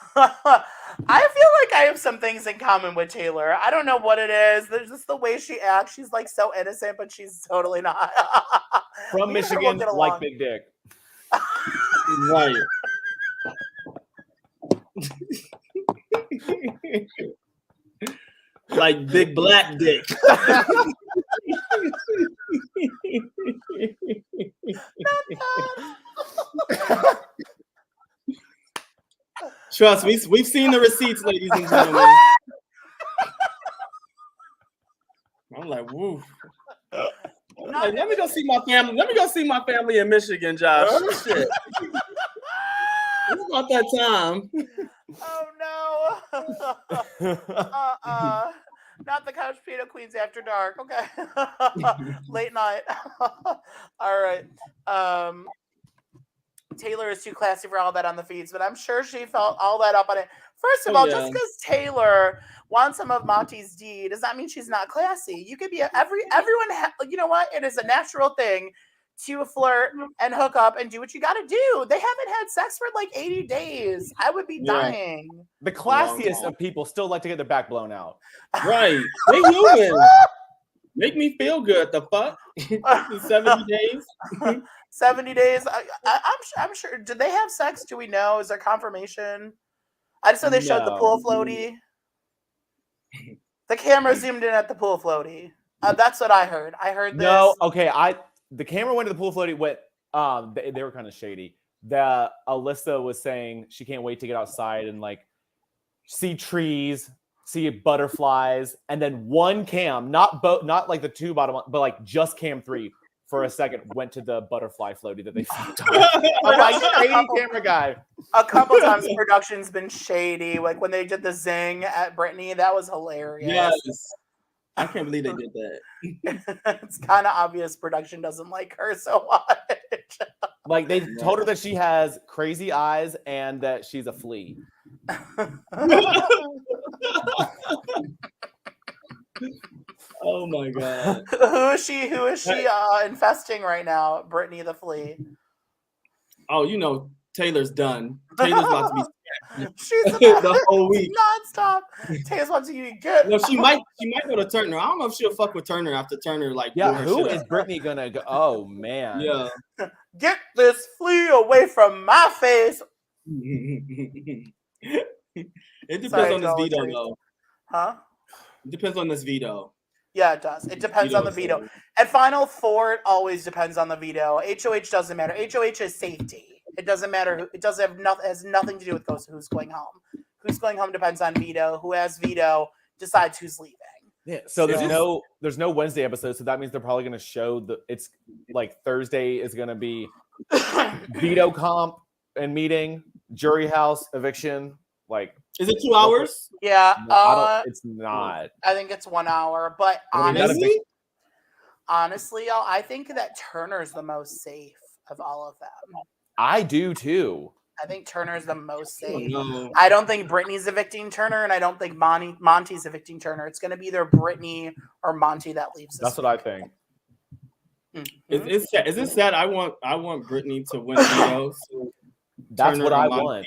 I feel like I have some things in common with Taylor. I don't know what it is. There's just the way she acts. She's like so innocent, but she's totally not. From Me and her will Michigan, get like along. big dick. Right. Like big black dick. Trust me, we've seen the receipts, ladies and gentlemen. I'm like, woo. Like, let me go see my family. Let me go see my family in Michigan, Josh. Shit. It's about that time. Oh no. Not the Couch Potato Queens after dark. Okay. Late night. All right. Taylor is too classy for all that on the feeds, but I'm sure she felt all that up on it. First of all, just because Taylor wants some of Monty's D does not mean she's not classy. You could be everyone. You know what? It is a natural thing to flirt and hook up and do what you got to do. They haven't had sex for like 80 days. I would be dying. The classiest of people still like to get their back blown out. Right. They human. Make me feel good. The fuck? 70 days? 70 days. I'm sure. Did they have sex? Do we know? Is there confirmation? I just know they showed the pool floaty. The camera zoomed in at the pool floaty. That's what I heard. I heard this. No, okay. The camera went to the pool floaty. Went. They were kind of shady. The Alyssa was saying she can't wait to get outside and like see trees, see butterflies, and then one cam, not like the two bottom, but like just cam 3 for a second went to the butterfly floaty that they fucked on. I'm like, shady camera guy. A couple times production's been shady. Like when they did the zing at Brittany, that was hilarious. Yes. I can't believe they did that. It's kind of obvious production doesn't like her so much. Like they told her that she has crazy eyes and that she's a flea. Oh my god. Who is she infesting right now? Brittany the flea. Oh, you know, Taylor's done. Taylor's about to be She's the whole week. Nonstop. Taylor's about to be good. No, she might go to Turner. I don't know if she'll fuck with Turner after Turner like Who is Brittany gonna go? Oh man. Yeah. Get this flea away from my face. It depends on this veto though. Huh? It depends on this veto. Yeah, it does. It depends on the veto. At Final Four, it always depends on the veto. HOH doesn't matter. HOH is safety. It doesn't matter. It doesn't have nothing. Has nothing to do with who's going home. Who's going home depends on veto. Who has veto decides who's leaving. Yeah. So there's no Wednesday episode, so that means they're probably gonna show it's like Thursday is gonna be veto comp and meeting, jury house, eviction. Like, is it 2 hours? Yeah. It's not. I think it's 1 hour, but honestly, y'all, I think that Turner's the most safe of all of them. I do too. I think Turner's the most safe. Oh, no. I don't think Brittany's evicting Turner, and I don't think Monty's evicting Turner. It's going to be either Brittany or Monty that leaves. That's what I think. Mm-hmm. Is it sad? I want Brittany to win veto. So that's Turner what I want.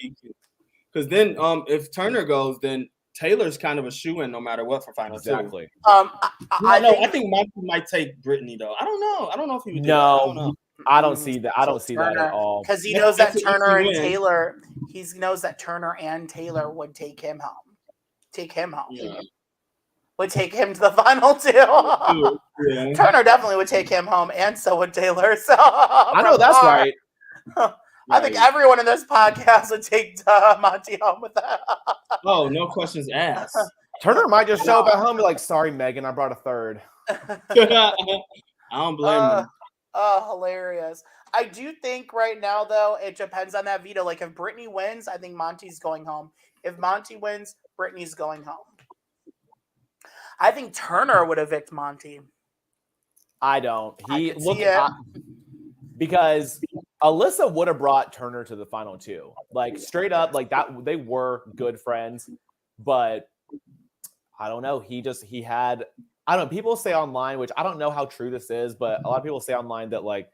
Because then, if Turner goes, then Taylor's kind of a shoe-in no matter what for final two. Exactly. I think Monty might take Brittany though. I don't know if he would do that. I don't know. I don't see that. I don't see that at all. Because he knows that Turner and Taylor. He knows that Turner and Taylor would take him home. Yeah. Would take him to the final two. Yeah. Turner definitely would take him home, and so would Taylor. So I know that's right. I think everyone in this podcast would take Monty home with that. Oh, no questions asked. Turner might just show up at home and be like, "Sorry, Megan, I brought a third." I don't blame him. Oh, hilarious. I do think right now, though, it depends on that veto. Like, if Brittany wins, I think Monty's going home. If Monty wins, Brittany's going home. I think Turner would evict Monty. I don't. Because Alyssa would have brought Turner to the final two. Like, straight up, like that. They were good friends, but I don't know. He had. I don't know. People say online, which I don't know how true this is, but a lot of people say online that like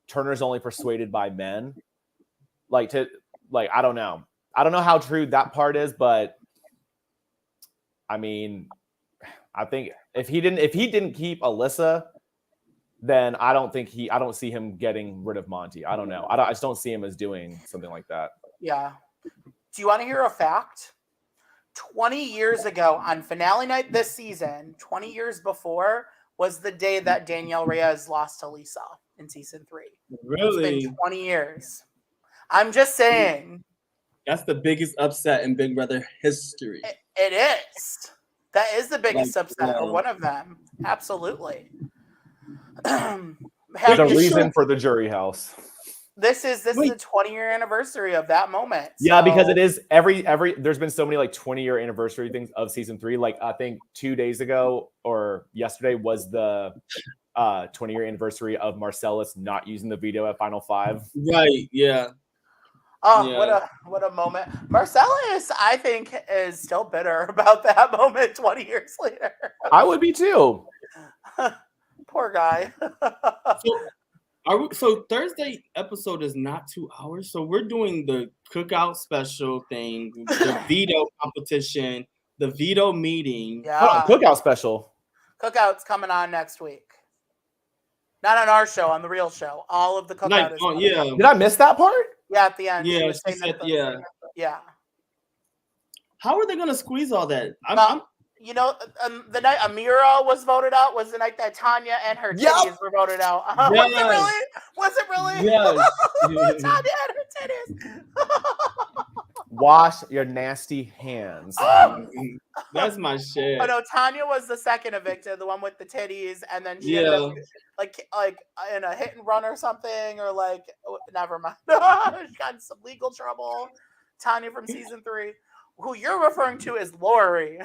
Turner's only persuaded by men. I don't know. I don't know how true that part is, but I mean, I think if he didn't keep Alyssa, then I don't see him getting rid of Monty. I don't know. I just don't see him as doing something like that. Yeah. Do you want to hear a fact? 20 years ago on finale night this season, 20 years before, was the day that Danielle Reyes lost to Lisa in season 3. Really? It's been 20 years. I'm just saying. That's the biggest upset in Big Brother history. It is. That is the biggest upset, or one of them. Absolutely. The reason for the jury house. This is the 20-year anniversary of that moment. Yeah, because it is every there's been so many like 20-year anniversary things of season 3. Like I think 2 days ago or yesterday was the 20-year anniversary of Marcellus not using the veto at Final 5. Right, yeah. Oh, yeah. What a moment. Marcellus, I think, is still bitter about that moment 20 years later. I would be too. Poor guy. So Thursday episode is not 2 hours. So we're doing the cookout special thing, the veto competition, the veto meeting. Yeah. Cookout special. Cookout's coming on next week. Not on our show, on the real show. All of the cookout is coming on. Did I miss that part? Yeah, at the end. Yeah, she said, Yeah. How are they going to squeeze all that? You know, the night Amira was voted out was the night that Tanya and her titties were voted out. Yes. Was it really? Yes. Tanya and her titties. Wash your nasty hands. That's my shit. Oh no, Tanya was the second evicted, the one with the titties, and then she ended up, like in a hit and run or something, or like never mind. She got in some legal trouble. Tanya from season 3. Who you're referring to is Lori.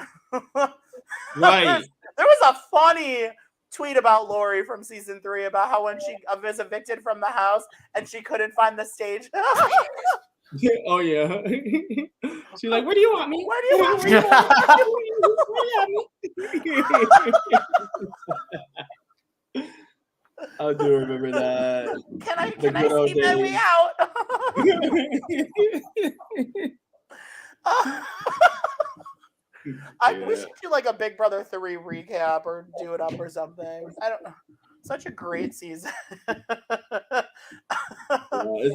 Right. There was a funny tweet about Lori from season 3 about how when she was evicted from the house and she couldn't find the stage. Oh yeah. She's like, "Where do you want me? Where do you want me? I do remember that. Can I see my way out? We should do like a Big Brother 3 recap or do it up or something. I don't know. Such a great season. It's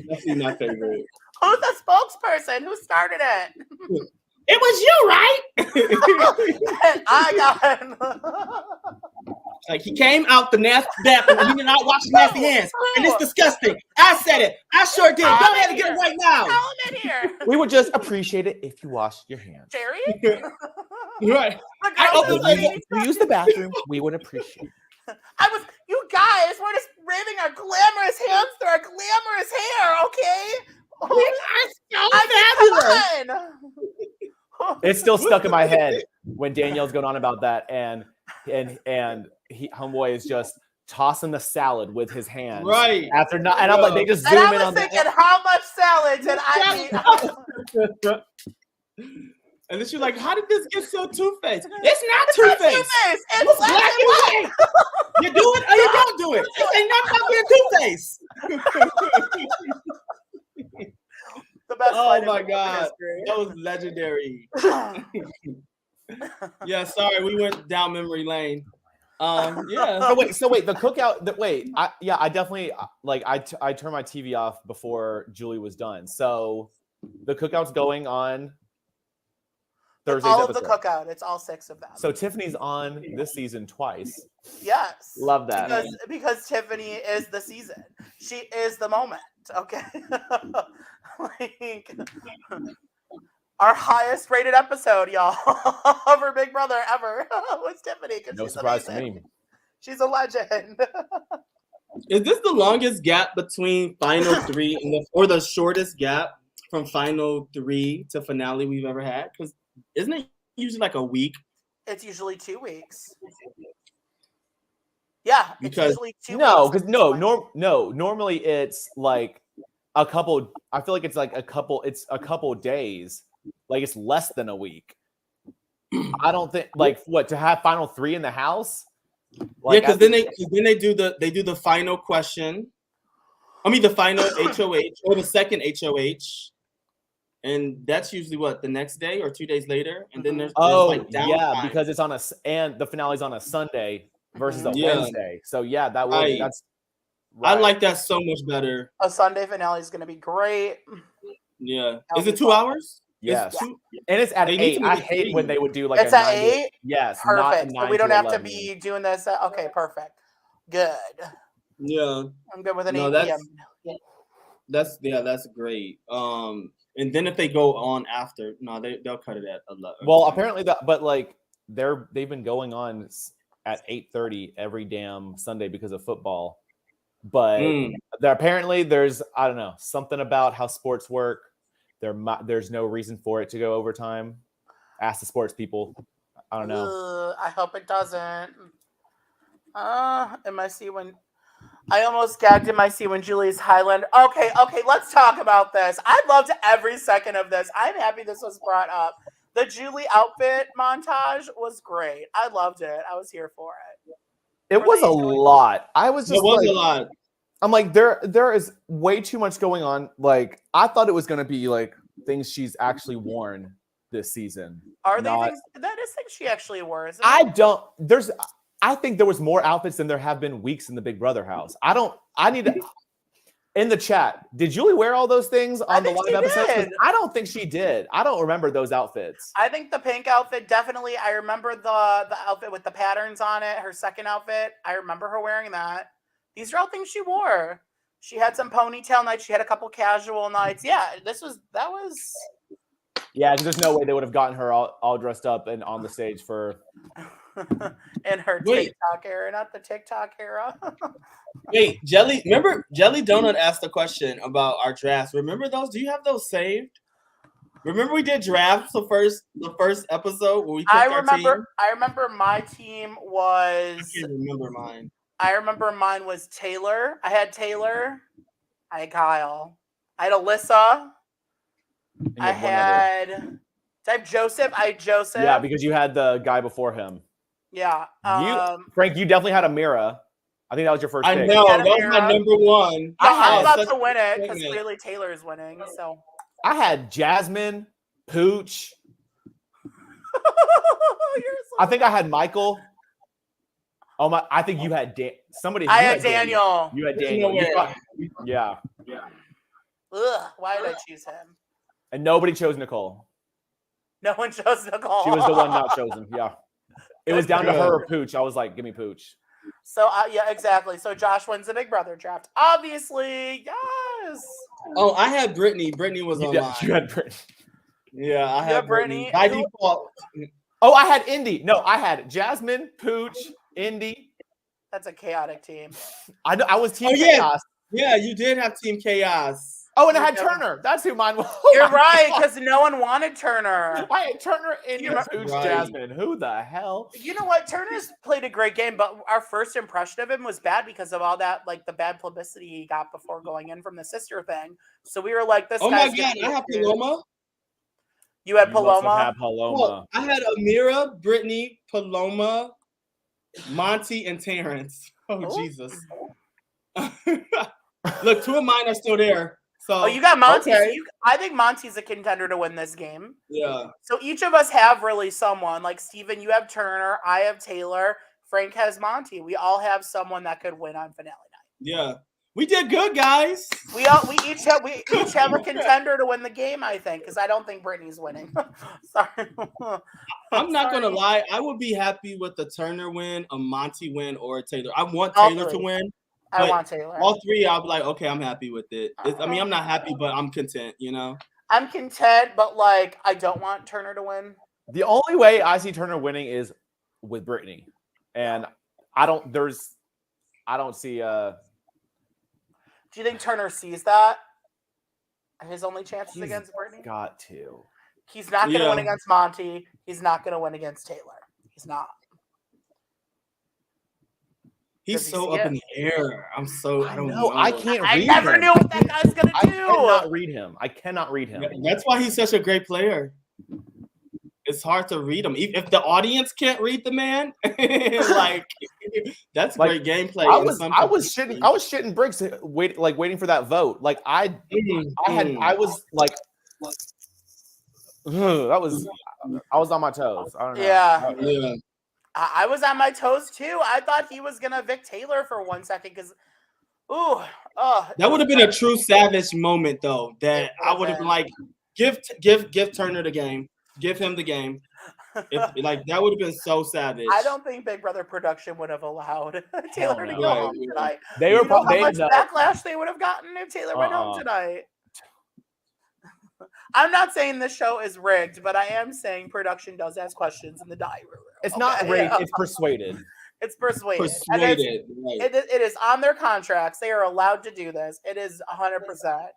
definitely my favorite. Who's the spokesperson? Who started it? It was you, right? I got him. Like he came out the nasty bathroom and he did not wash his nasty hands. And it's disgusting. I said it. I sure did. Go ahead and get it right now. Tell him in here. We would just appreciate it if you wash your hands. Jerry? Right. You use the bathroom. We would appreciate it. You guys, we're just waving our glamorous hands through our glamorous hair, okay? Fabulous. It's still stuck in my head when Danielle's going on about that, and homeboy is just tossing the salad with his hands. Right. After not, and I'm like, they just zoom in on thinking, how much salad did I eat? And then she's like, how did this get so two-faced? It's not two-faced. It's black and white. You do it or you don't do it. It ain't not about being two-faced. The best Oh my God. That was legendary. Yeah, sorry, we went down memory lane. Yeah. So wait, the cookout. I definitely I turned my TV off before Julie was done. So the cookout's going on Thursday's all of episode. the cookout. It's all 6 of them. So Tiffany's on this season twice. Yes. Love that. Because Tiffany is the season. She is the moment. Okay. Like, our highest rated episode, y'all, of her Big Brother ever was Tiffany. No surprise to me. She's a legend. Is this the longest gap between final 3 or the shortest gap from final 3 to finale we've ever had? Because isn't it usually like a week? It's usually 2 weeks. Yeah, it's usually 2 weeks. No, because normally it's like a couple. I feel like it's like a couple. It's a couple days. Like it's less than a week. I don't think to have final 3 in the house. Like, because then they do the final question. I mean the final HOH or the second HOH, and that's usually the next day or 2 days later. And then there's downtime. Because it's and the finale's on a Sunday versus a Wednesday. So that's. Right. I like that so much better. A Sunday finale is going to be great. Yeah, is it 2 hours? Yes, and it's at 8. I hate when they would do like it's at 8. Yes, perfect. So we don't have to be doing this. Okay, perfect. Good. Yeah, I'm good with an 8 p.m. That's great. And then if they go on after, they'll cut it at 11. Well, apparently they've been going on at 8:30 every damn Sunday because of football. But apparently there's something about how sports work. There's no reason for it to go overtime. Ask the sports people. I don't know. I hope it doesn't. MIC when I almost gagged MIC when Julie's Highland. Okay, let's talk about this. I loved every second of this. I'm happy this was brought up. The Julie outfit montage was great. I loved it. I was here for it. It was a lot. I was just a lot. I'm like, there is way too much going on. Like, I thought it was going to be like things she's actually worn this season. Are they things that is things she actually wore? I think there was more outfits than there have been weeks in the Big Brother house. I need to in the chat. Did Julie wear all those things on the live episode? I don't think she did. I don't remember those outfits. I think the pink outfit definitely. I remember the outfit with the patterns on it. Her second outfit. I remember her wearing that. These are all things she wore. She had some ponytail nights. She had a couple casual nights. Yeah, that was. Yeah, there's no way they would have gotten her all dressed up and on the stage for. In her TikTok era, not the TikTok era. Wait, remember Jelly Donut asked a question about our drafts. Remember those? Do you have those saved? Remember we did drafts the first episode where we picked our team? I remember my team was. I can't remember mine. I remember mine was Taylor. I had Taylor. I had Kyle. I had Alyssa. I had Joseph. I had Joseph. Yeah, because you had the guy before him. Yeah. Frank, you definitely had Amira. I think that was your first pick. I know. That was my number one. Yeah, I'm about to win it because really Taylor is winning. So I had Jasmine, Pooch. I think I had Michael. Oh my! I think you had somebody. I had Daniel. You had Daniel. Yeah. Ugh, why did I choose him? And nobody chose Nicole. No one chose Nicole. She was the one not chosen. Yeah. It was down to her or Pooch. I was like, give me Pooch. So, yeah, exactly. So Josh wins the Big Brother draft. Obviously, yes. Oh, I had Brittany. Brittany was on mine. You had Brittany. Yeah, I had Brittany. By default. Oh, I had Indy. No, I had Jasmine, Pooch, Indy. That's a chaotic team. I was Team Chaos. Yeah, you did have Team Chaos. Oh, and I had Turner. That's who mine was. You're right, because no one wanted Turner. I had Turner, Indy, Pooch, Jasmine. Who the hell? You know what? Turner's played a great game, but our first impression of him was bad because of all that, like the bad publicity he got before going in from the sister thing. So we were like, this. Oh my God, I have Paloma. You had Paloma. I had Paloma. Well, I had Amira, Brittany, Paloma, Monty, and Terrence. Oh, Jesus. Look, 2 of mine are still there. So you got Monty. okay. So I think Monty's a contender to win this game. Yeah. So each of us have really someone. Like Steven, you have Turner. I have Taylor. Frank has Monty. We all have someone that could win on finale night. Yeah. We did good, guys. We each have a contender to win the game, I think, because I don't think Brittany's winning. Sorry. I'm not gonna lie. I would be happy with a Turner win, a Monty win, or a Taylor. I want Taylor to win. I want Taylor. All three, I'll be like, okay, I'm happy with it. I mean, I'm not happy, but I'm content, you know? I'm content, but like, I don't want Turner to win. The only way I see Turner winning is with Brittany. And I don't see Do you think Turner sees that? His only chances against Brittany? Got to. He's not going to win against Monty. He's not going to win against Taylor. He's not. He's so up in the air. I don't know. I can't read him. I never knew what that guy's going to do. I cannot read him. That's why he's such a great player. It's hard to read him. If the audience can't read the man, like that's great gameplay. I was shitting bricks waiting for that vote. Like I was on my toes. I don't know. Yeah. I was on my toes too. I thought he was gonna evict Taylor for 1 second because that would have been a true savage moment though. That I would have been like, give Turner the game. Give him the game. Like that would have been so savage. I don't think Big Brother production would have allowed Taylor to go home tonight. They were how much backlash they would have gotten if Taylor went home tonight. I'm not saying this show is rigged, but I am saying production does ask questions in the diary room. It's not rigged. It's persuaded. It's persuaded. Persuaded. It is on their contracts. They are allowed to do this. It is 100%.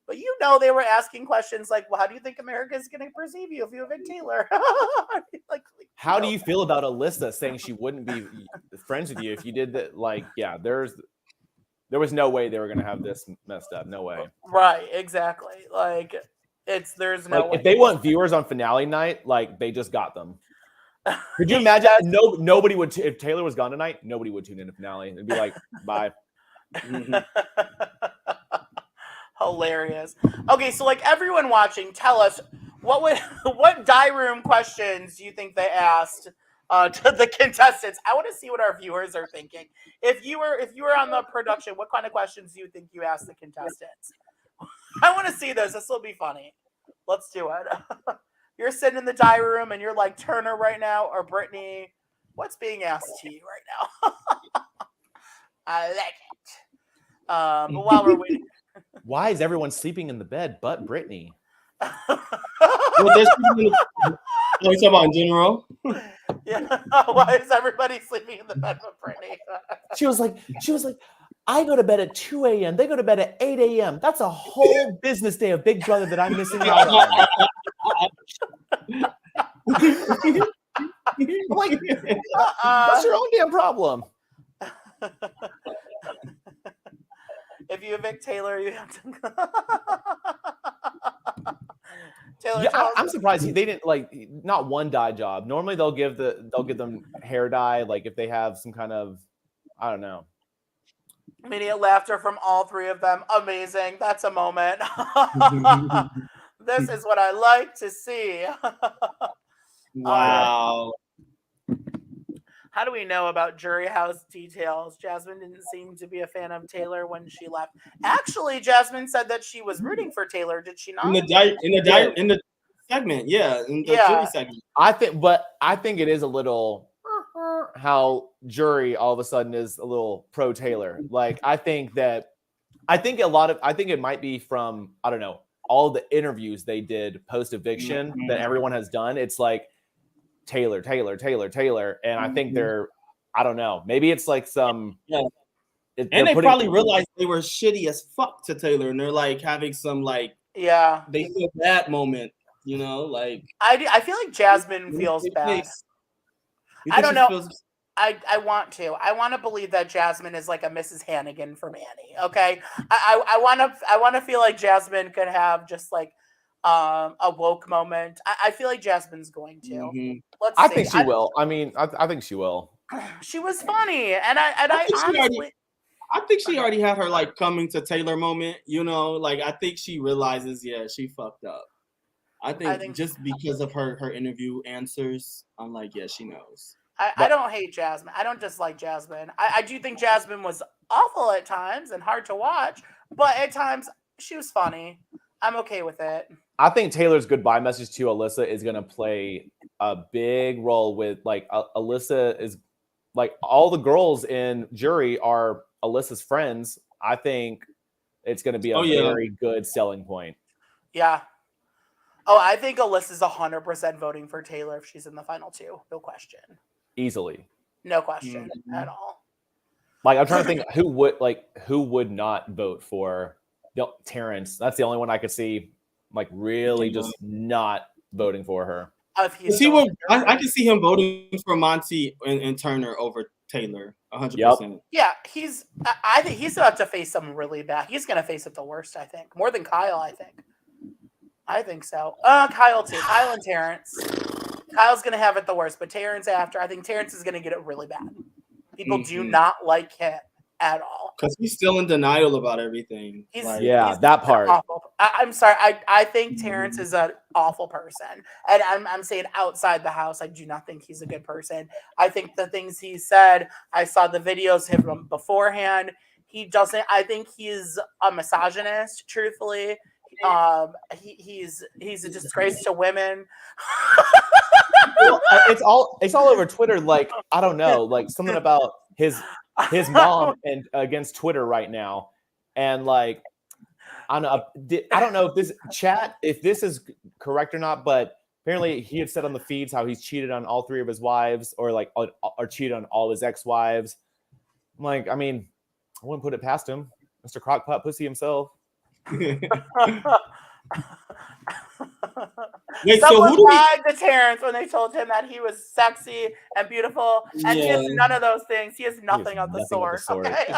But they were asking questions like, well, how do you think America is going to perceive you if you evict Taylor? How do you feel about Alyssa saying she wouldn't be friends with you if you did that? Like, there was no way they were going to have this messed up. No way. Right, exactly. Like, there's no way. If they want viewers on finale night, like, they just got them. Could you imagine? Nobody would, if Taylor was gone tonight, nobody would tune in to finale. It'd be like, bye. Hilarious. Okay, so like everyone watching, tell us what die room questions do you think they asked to the contestants? I want to see what our viewers are thinking. If you were on the production, what kind of questions do you think you asked the contestants? I want to see this. This will be funny. Let's do it. You're sitting in the die room and you're like Turner right now or Brittany. What's being asked to you right now? I like it. But while we're waiting. Why is everyone sleeping in the bed but Brittany? Well, you talking about in general? Yeah. Why is everybody sleeping in the bed but Brittany? She was like, I go to bed at 2 a.m. They go to bed at 8 a.m. That's a whole business day of Big Brother that I'm missing out on. I'm like, what's your own damn problem? If you evict Taylor, you have to. Taylor, yeah, I'm surprised they didn't not one dye job. Normally they'll give them hair dye, like if they have some kind of, I don't know. Immediate laughter from all three of them. Amazing. That's a moment. This is what I like to see. Wow. How do we know about jury house details? Jasmine didn't seem to be a fan of Taylor when she left. Actually, Jasmine said that she was rooting for Taylor. Did she not? In the segment, yeah, in the jury segment. I think it is a little how jury all of a sudden is a little pro Taylor. Like I think it might be from, I don't know, all the interviews they did post eviction that everyone has done. It's like Taylor. And I think I don't know. Maybe it's like some. Yeah. And they probably realized they were shitty as fuck to Taylor. And they're like having some they feel that moment, like. I feel like Jasmine feels bad. I don't know. I want to believe that Jasmine is like a Mrs. Hannigan from Annie. Okay. I want to feel like Jasmine could have just like a woke moment. I feel like Jasmine's going to. Mm-hmm. I think she will. I mean, I think she will. She was funny, and I honestly, I think she already had her like coming to Taylor moment. Like I think she realizes, she fucked up. I think just because of her interview answers, I'm like, yeah, she knows. I don't hate Jasmine. I don't dislike Jasmine. I do think Jasmine was awful at times and hard to watch, but at times she was funny. I'm okay with it. I think Taylor's goodbye message to Alyssa is going to play a big role with like Alyssa is like all the girls in jury are Alyssa's friends. I think it's going to be a very good selling point. Yeah. Oh, I think Alyssa's 100% voting for Taylor if she's in the final two. No question. Easily. No question at all. Like I'm trying to think who would not vote for Terrence. That's the only one I could see like really just not voting for her. I can see him voting for Monty and Turner over Taylor 100%. Yeah, I think he's about to face something really bad. He's going to face it the worst, I think. More than Kyle, I think. I think so. Kyle too. Kyle and Terrence. Kyle's going to have it the worst, but Terrence after. I think Terrence is going to get it really bad. People do not like him at all. Because he's still in denial about everything. He's that part. Awful. I'm sorry. I think Terrence is an awful person. And I'm saying outside the house, I do not think he's a good person. I think the things he said, I saw the videos of him beforehand. I think he's a misogynist, truthfully. He's a disgrace to women. It's all over Twitter. Like I don't know, like something about his mom and against Twitter right now, and like I don't know if this is correct or not, but apparently he had said on the feeds how he's cheated on all three of his wives or cheated on all his ex-wives. I'm like, I mean, I wouldn't put it past him, Mr. Crockpot Pussy himself. Wait, someone lied to Terrence when they told him that he was sexy and beautiful, and he has none of those things. He has nothing of the sort. Okay?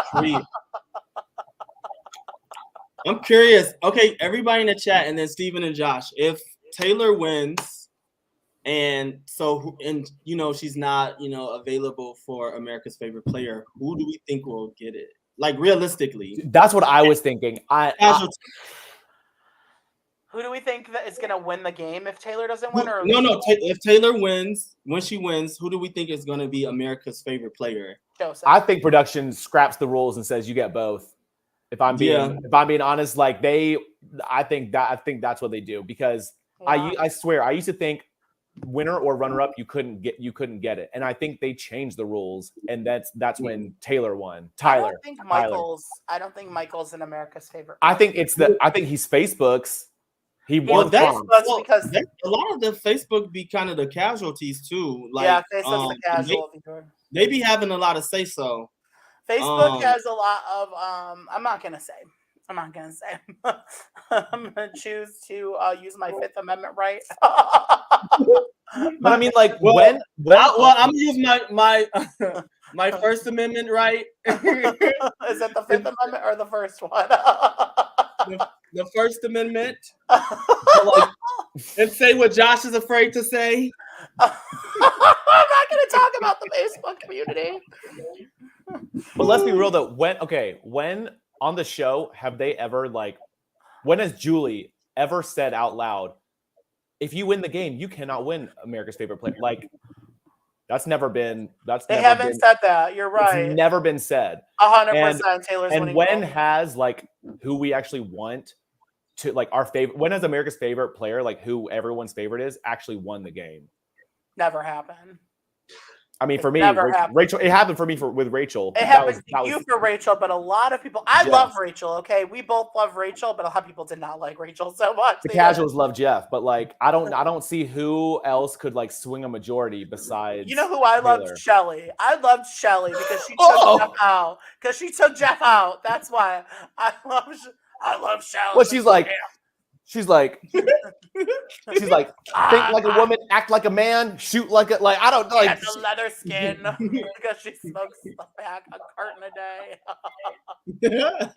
I'm curious. Okay, everybody in the chat, and then Steven and Josh. If Taylor wins, and she's not available for America's Favorite Player, who do we think will get it? Like realistically, that's what I was thinking. Who do we think that is going to win the game if Taylor doesn't win? Or no. If Taylor wins, when she wins, who do we think is going to be America's Favorite Player? Joseph. I think production scraps the rules and says you get both. If I'm being honest, like I think that's what they do because I swear I used to think winner or runner up you couldn't get it, and I think they changed the rules, and that's when Taylor won. Tyler. I don't think Michael's in America's Favorite. I think he's Facebook's. He won because a lot of the Facebook be kind of the casualties too. Like, Facebook's the casualty. They be having a lot of say so. Facebook has a lot of I'm not gonna say. I'm gonna choose to use my Fifth Amendment right. But I mean, like when I'm gonna use my First Amendment right. Is it the Fifth Amendment or the first one? The First Amendment. And say what Josh is afraid to say. I'm not going to talk about the Facebook community. But let's be real though. When on the show have they ever when has Julie ever said out loud, if you win the game, you cannot win America's Favorite Player? Like they haven't said that. You're right. It's never been said. 100% Taylor's winning. And when has who we actually want to our favorite? When has America's Favorite Player, who everyone's favorite is, actually won the game? Never happened. I mean, for me, Rachel. It happened for me with Rachel. It happened to you for Rachel, but a lot of people. I love Rachel. Okay, we both love Rachel, but a lot of people did not like Rachel so much. The casuals love Jeff, but I don't see who else could swing a majority besides. You know who I loved? Shelly. I loved Shelly because she took Jeff out. Because she took Jeff out. That's why I love Shelly. Well, she's like. She's like, think like a woman, act like a man, shoot like a I don't know. The leather skin because she smokes back a carton a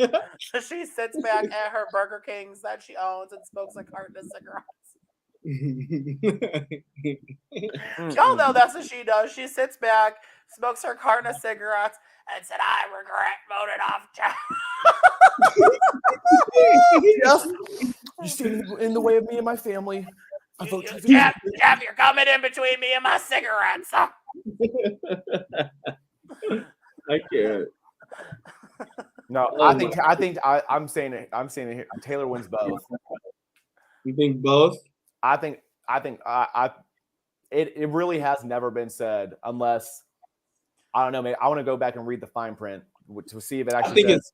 day. She sits back at her Burger Kings that she owns and smokes a carton of cigarettes. Y'all know that's what she does. She sits back, smokes her carton of cigarettes, and said, "I regret voting off Jeff." Jeff, you stand in the way of me and my family. I vote you. Jeff, you're coming in between me and my cigarettes. I can't. No, I'm saying it here. Taylor wins both. You think both? I think it really has never been said unless I don't know. Maybe I want to go back and read the fine print to see if it actually says.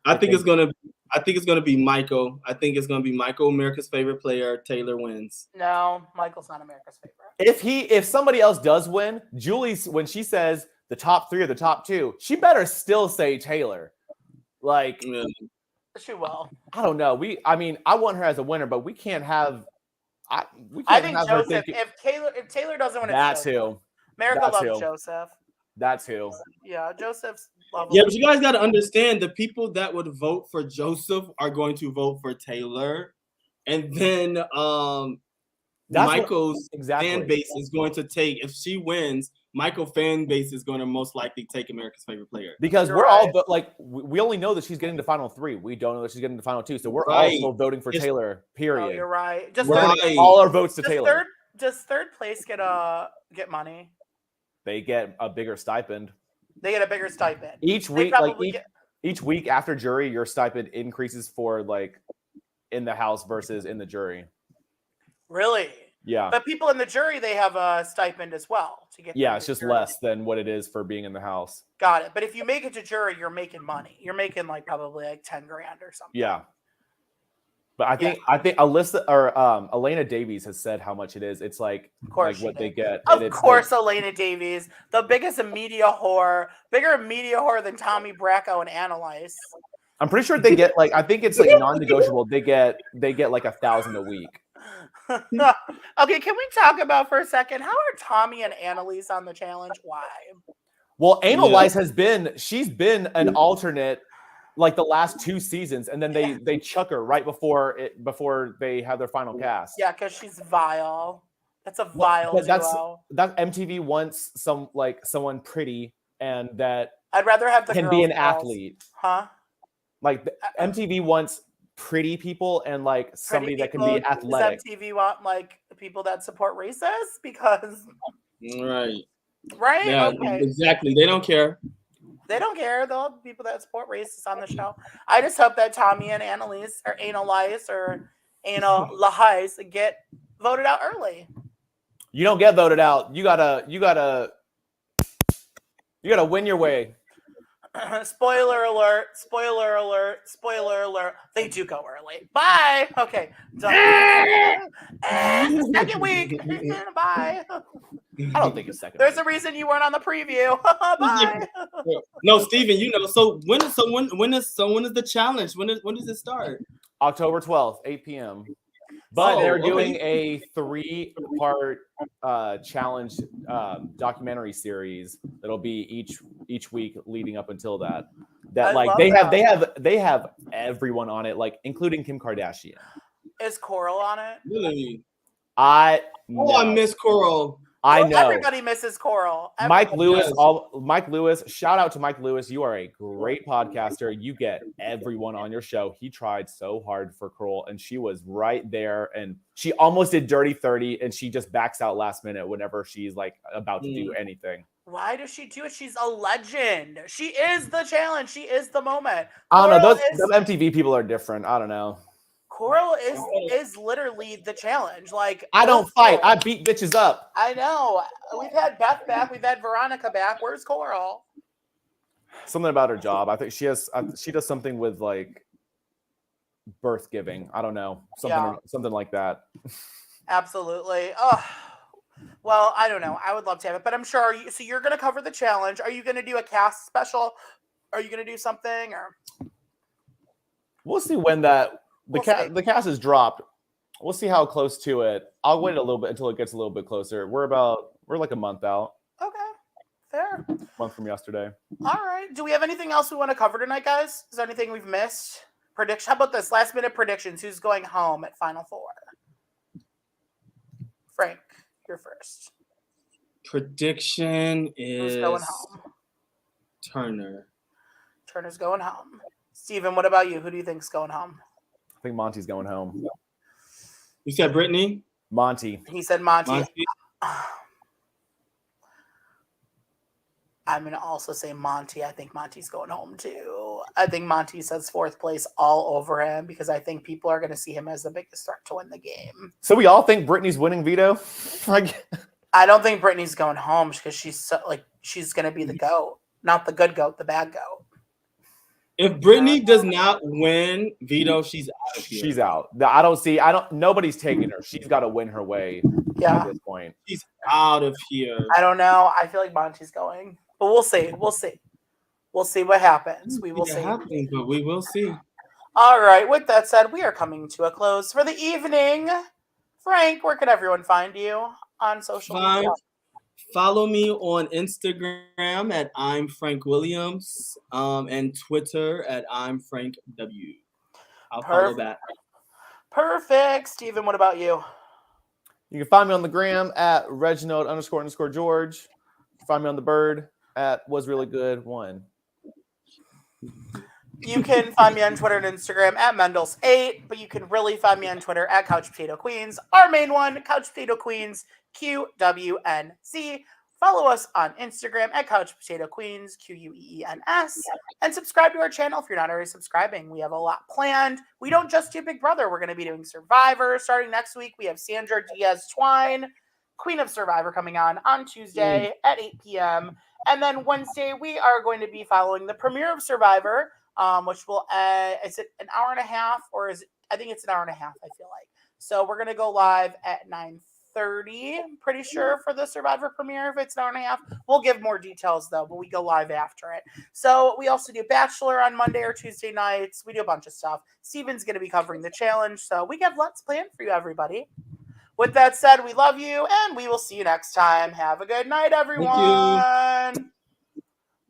I think it's gonna be Michael. I think it's gonna be Michael, America's favorite player. Taylor wins. No, Michael's not America's favorite. If somebody else does win, Julie, when she says the top 3 or the top 2, she better still say Taylor. Like, she will. I don't know. I want her as a winner, but we can't have. I think Joseph. If Taylor doesn't win, that's who. America loves Joseph. That's who. Yeah, Joseph's lovely. Yeah, but you guys got to understand the people that would vote for Joseph are going to vote for Taylor, and then Michael's fan base is going to take, if she wins, Michael's fan base is going to most likely take America's favorite player. Because we're all like, we only know that she's getting to final 3. We don't know that she's getting to final 2. So we're all still voting for Taylor, period. No, you're right. Just all our votes to Taylor. Does third place get money? They get a bigger stipend. They get a bigger stipend. Each week, each week after jury, your stipend increases for like in the house versus in the jury. Really? Yeah. But people in the jury, they have a stipend as well to get. Yeah, it's just less than what it is for being in the house. Got it. But if you make it to jury, you're making money. You're making probably $10,000 or something. Yeah. But I think Alyssa or Elena Davies has said how much it is. It's like what they get. Of course, Elena Davies, the biggest media whore, bigger media whore than Tommy Bracco and Annalise. I'm pretty sure they get I think it's non-negotiable. They get like $1,000 a week. Okay, can we talk about for a second how are Tommy and Annalise on the challenge? Why? Well, Annalise she's been an alternate like the last 2 seasons, and then they chuck her right before they have their final cast. Yeah, because she's vile. That's a vile duo. That MTV wants someone pretty and that I'd rather have the can be an athlete. Huh? Like MTV wants pretty people and somebody that can be athletic. Does MTV want people that support racists? Because right? Yeah, okay. Exactly. They don't care. They don't care. They'll have people that support racists on the show. I just hope that Tommy and Annalise or Annalise or Annalise get voted out early. You don't get voted out. You gotta win your way. Spoiler alert, spoiler alert, spoiler alert. They do go early. Bye. Okay. Done. Second week. Bye. I don't think it's second. There's a reason you weren't on the preview. Bye. No, Steven, so when is the challenge? When does it start? October 12th, 8 p.m. But they're doing a 3-part challenge documentary series that'll be each week leading up until that. They have everyone on it, including Kim Kardashian. Is Coral on it? Really? I miss Coral. I know. Everybody misses Coral. Mike Lewis, shout out to Mike Lewis. You are a great podcaster. You get everyone on your show. He tried so hard for Coral, and she was right there. And she almost did Dirty 30, and she just backs out last minute whenever she's about to do anything. Why does she do it? She's a legend. She is the challenge. She is the moment. I don't know. Those MTV people are different. I don't know. Coral is literally the challenge. I don't fight. I beat bitches up. I know. We've had Beth back. We've had Veronica back. Where's Coral? Something about her job. I think she does something with birth giving. I don't know. Something like that. Absolutely. Oh, well, I don't know. I would love to have it, but I'm sure. So you're going to cover the challenge. Are you going to do a cast special? Are you going to do something? Or we'll see when the cast is dropped. We'll see how close to it. I'll wait a little bit until it gets a little bit closer. We're like a month out. Okay, fair. A month from yesterday. All right. Do we have anything else we want to cover tonight, guys? Is there anything we've missed? Prediction. How about this? Last minute predictions. Who's going home at Final Four? Frank, you're first. Prediction Who's going is home? Turner. Turner's going home. Steven, what about you? Who do you think's going home? I think Monty's going home. You said Brittany? Monty. He said Monty. Monty? I'm going to also say Monty. I think Monty's going home too. I think Monty says fourth place all over him because I think people are going to see him as the biggest threat to win the game. So we all think Brittany's winning veto? Like, I don't think Brittany's going home because she's going to be the GOAT. Not the good GOAT, the bad GOAT. If Brittany does not win veto, she's out of here. she's out. Nobody's taking her. She's got to win her way at this point. She's out of here. I don't know. I feel like Monty's going. But we'll see. We'll see. We'll see what happens. We will see. Happening, but we will see. All right. With that said, we are coming to a close for the evening. Frank, where can everyone find you on social media? Follow me on Instagram at I'm Frank Williams and Twitter at I'm Frank W. I'll follow that. Perfect. Steven, what about you? You can find me on the gram at Reginald__George. You can find me on the bird at wasreallygood1. You can find me on Twitter and Instagram at Mendels8, but you can really find me on Twitter at Couch Potato Queens. Our main one, Couch Potato Queens, QWNC. Follow us on Instagram at Couch Potato Queens, QUEENS. And subscribe to our channel if you're not already subscribing. We have a lot planned. We don't just do Big Brother. We're going to be doing Survivor. Starting next week, we have Sandra Diaz-Twine, Queen of Survivor, coming on Tuesday at 8 p.m. And then Wednesday, we are going to be following the premiere of Survivor, which will, is it an hour and a half? Or is it, I think it's an hour and a half, I feel like. So we're going to go live at 9:30, I'm pretty sure, for the Survivor premiere. If it's an hour and a half, we'll give more details though, but we go live after it. So we also do Bachelor on Monday or Tuesday nights. We do a bunch of stuff. Steven's going to be covering the challenge, so we have lots planned for you, everybody. With that said, we love you, and we will see you next time. Have a good night, everyone.